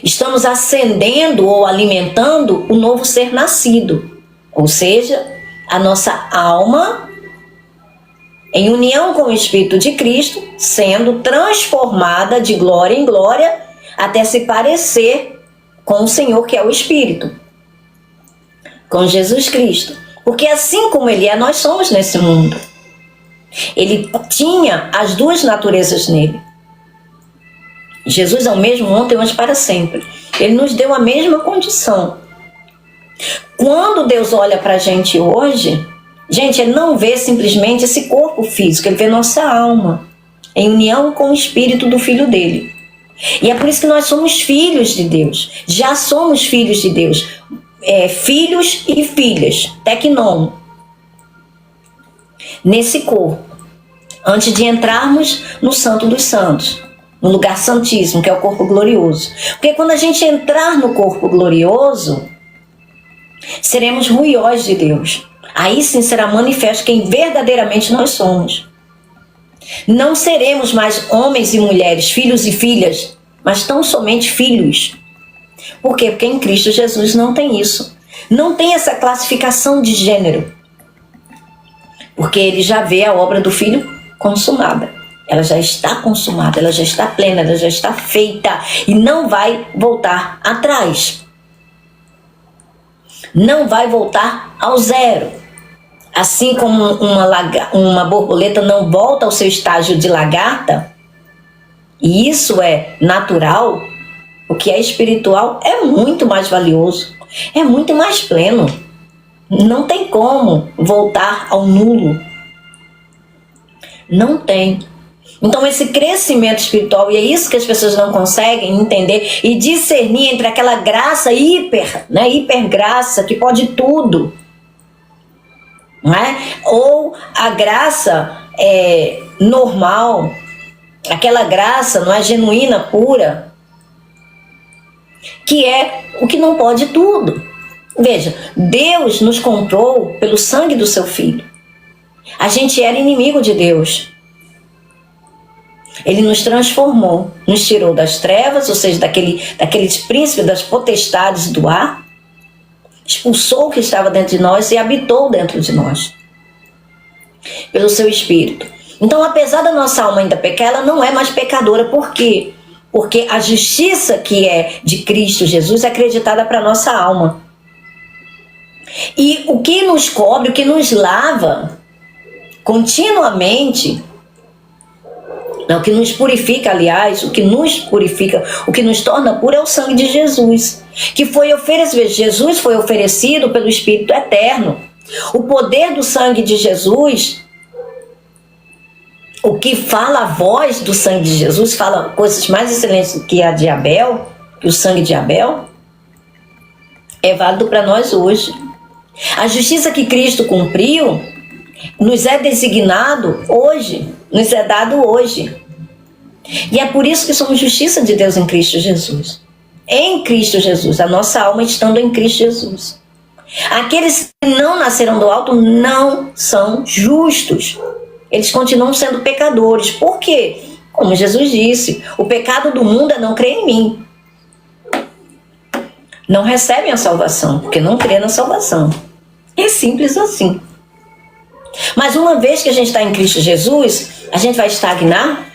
estamos acendendo ou alimentando o novo ser nascido, ou seja, a nossa alma em união com o Espírito de Cristo, sendo transformada de glória em glória até se parecer com o Senhor, que é o Espírito, com Jesus Cristo. Porque assim como Ele é, nós somos nesse mundo. Ele tinha as duas naturezas nele. Jesus é o mesmo ontem, hoje, para sempre. Ele nos deu a mesma condição. Quando Deus olha para a gente hoje, gente, Ele não vê simplesmente esse corpo físico, Ele vê nossa alma, em união com o Espírito do Filho dele. E é por isso que nós somos filhos de Deus. Já somos filhos de Deus. Filhos e filhas, teknon, nesse corpo, antes de entrarmos no Santo dos Santos, no lugar santíssimo, que é o corpo glorioso. Porque quando a gente entrar no corpo glorioso, seremos ruiós de Deus. Aí sim será manifesto quem verdadeiramente nós somos. Não seremos mais homens e mulheres, filhos e filhas, mas tão somente filhos. Por quê? Porque em Cristo Jesus não tem isso. Não tem essa classificação de gênero. Porque Ele já vê a obra do Filho consumada. Ela já está consumada, ela já está plena, ela já está feita e não vai voltar atrás. Não vai voltar ao zero. Assim como uma borboleta não volta ao seu estágio de lagarta, e isso é natural, o que é espiritual é muito mais valioso, é muito mais pleno. Não tem como voltar ao nulo. Não tem. Então esse crescimento espiritual, e é isso que as pessoas não conseguem entender e discernir entre aquela graça hipergraça que pode tudo, não é? Ou a graça normal, aquela graça, não é, genuína, pura, que é o que não pode tudo. Veja, Deus nos comprou pelo sangue do seu Filho. A gente era inimigo de Deus. Ele nos transformou, nos tirou das trevas, ou seja, daqueles príncipes, das potestades do ar, expulsou o que estava dentro de nós e habitou dentro de nós, pelo seu Espírito. Então, apesar da nossa alma ainda pecar, ela não é mais pecadora. Por quê? Porque a justiça que é de Cristo Jesus é acreditada para a nossa alma. E o que nos cobre, o que nos lava continuamente, o que nos purifica, aliás, o que nos purifica, o que nos torna puro é o sangue de Jesus, que foi oferecido. Jesus foi oferecido pelo Espírito Eterno. O poder do sangue de Jesus, o que fala a voz do sangue de Jesus, fala coisas mais excelentes do que a de Abel, que o sangue de Abel, é válido para nós hoje. A justiça que Cristo cumpriu nos é designado hoje, nos é dado hoje. E é por isso que somos justiça de Deus em Cristo Jesus. Em Cristo Jesus, a nossa alma estando em Cristo Jesus. Aqueles que não nasceram do alto não são justos. Eles continuam sendo pecadores. Por quê? Como Jesus disse, o pecado do mundo é não crer em mim. Não recebem a salvação, porque não crê na salvação. É simples assim. Mas uma vez que a gente está em Cristo Jesus, a gente vai estagnar.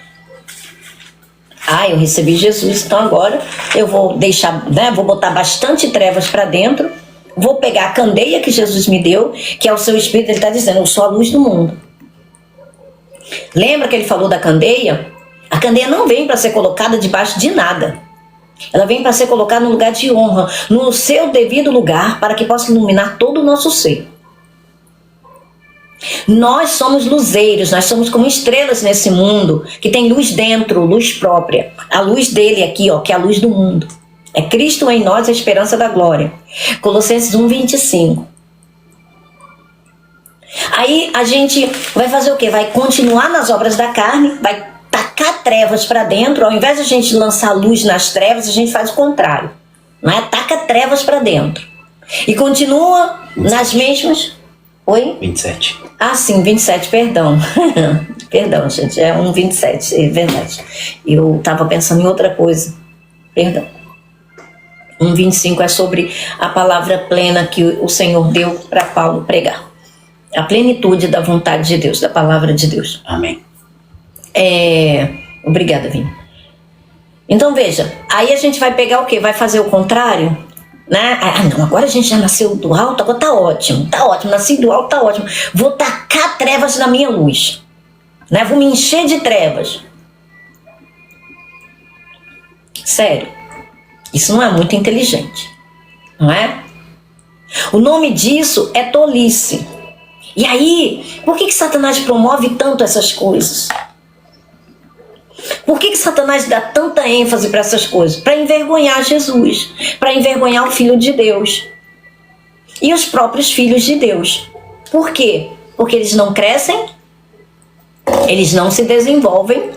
Eu recebi Jesus, então agora eu vou deixar, vou botar bastante trevas para dentro, vou pegar a candeia que Jesus me deu, que é o seu Espírito. Ele está dizendo, eu sou a luz do mundo. Lembra que ele falou da candeia? A candeia não vem para ser colocada debaixo de nada. Ela vem para ser colocada no lugar de honra, no seu devido lugar, para que possa iluminar todo o nosso ser. Nós somos luzeiros, nós somos como estrelas nesse mundo, que tem luz dentro, luz própria. A luz dele aqui, que é a luz do mundo. É Cristo em nós, a esperança da glória. Colossenses 1:25. Aí a gente vai fazer o quê? Vai continuar nas obras da carne, vai tacar trevas para dentro. Ao invés de a gente lançar luz nas trevas, a gente faz o contrário. Taca trevas para dentro. E continua 27. Nas mesmas... Oi? 27. Sim, 27, perdão. Perdão, gente, é 1:27, é verdade. Eu estava pensando em outra coisa. Perdão. 1:25 é sobre a palavra plena que o Senhor deu para Paulo pregar. A plenitude da vontade de Deus, da palavra de Deus. Amém. Obrigada, Vini. Então veja, aí a gente vai pegar o quê? Vai fazer o contrário? Né? Não, agora a gente já nasceu do alto, agora tá ótimo, nasci do alto, tá ótimo. Vou tacar trevas na minha luz. Né? Vou me encher de trevas. Sério, isso não é muito inteligente, não é? O nome disso é tolice. E aí, por que Satanás promove tanto essas coisas? Por que Satanás dá tanta ênfase para essas coisas? Para envergonhar Jesus, para envergonhar o Filho de Deus e os próprios filhos de Deus. Por quê? Porque eles não crescem, eles não se desenvolvem,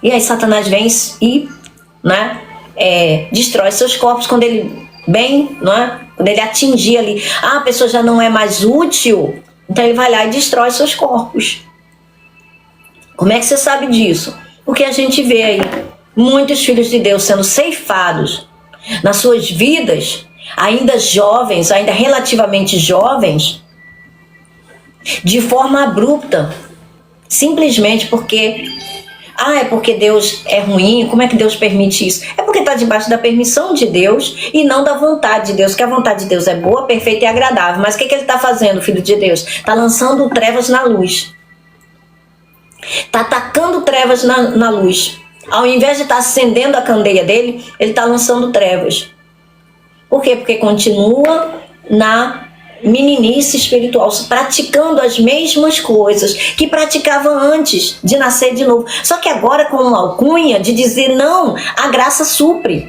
e aí Satanás vem e destrói seus corpos quando ele vem, quando ele atingir ali, a pessoa já não é mais útil, então ele vai lá e destrói seus corpos. Como é que você sabe disso? Porque a gente vê aí muitos filhos de Deus sendo ceifados nas suas vidas, ainda jovens, ainda relativamente jovens, de forma abrupta, simplesmente porque é porque Deus é ruim. Como é que Deus permite isso? É porque está debaixo da permissão de Deus e não da vontade de Deus, que a vontade de Deus é boa, perfeita e agradável. Mas o que ele está fazendo, filho de Deus? Está lançando trevas na luz. Está atacando trevas na luz. Ao invés de estar acendendo a candeia dele, ele está lançando trevas. Por quê? Porque continua na meninice espiritual, praticando as mesmas coisas que praticava antes de nascer de novo. Só que agora com uma alcunha de dizer não, a graça supre.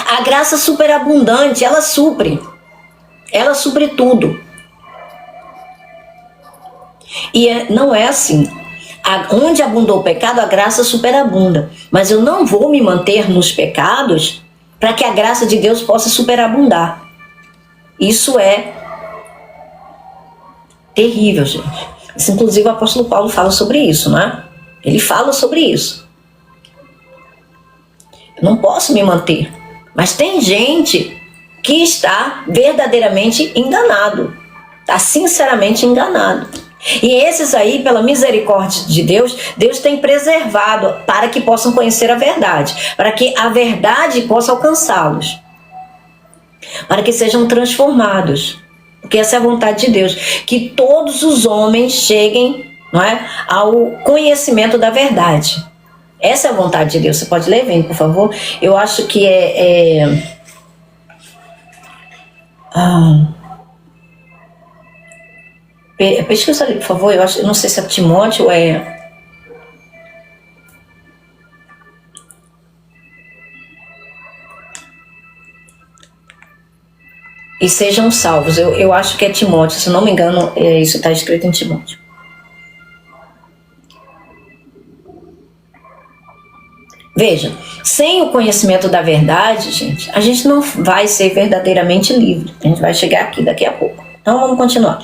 A graça superabundante, ela supre. Ela supre tudo. E não é assim. Onde abundou o pecado, a graça superabunda. Mas eu não vou me manter nos pecados para que a graça de Deus possa superabundar. Isso é terrível, gente. Isso, inclusive, o apóstolo Paulo fala sobre isso, né? Ele fala sobre isso. Eu não posso me manter. Mas tem gente que está verdadeiramente enganado. Está sinceramente enganado. E esses aí, pela misericórdia de Deus, Deus tem preservado para que possam conhecer a verdade. Para que a verdade possa alcançá-los. Para que sejam transformados, porque essa é a vontade de Deus, que todos os homens cheguem ao conhecimento da verdade. Essa é a vontade de Deus. Você pode ler, vem, por favor. Eu acho que pesquisa ali, por favor. Eu não sei se é Timóteo ou é... E sejam salvos. Eu acho que é Timóteo, se não me engano, isso está escrito em Timóteo. Veja, sem o conhecimento da verdade, gente, a gente não vai ser verdadeiramente livre. A gente vai chegar aqui daqui a pouco. Então vamos continuar.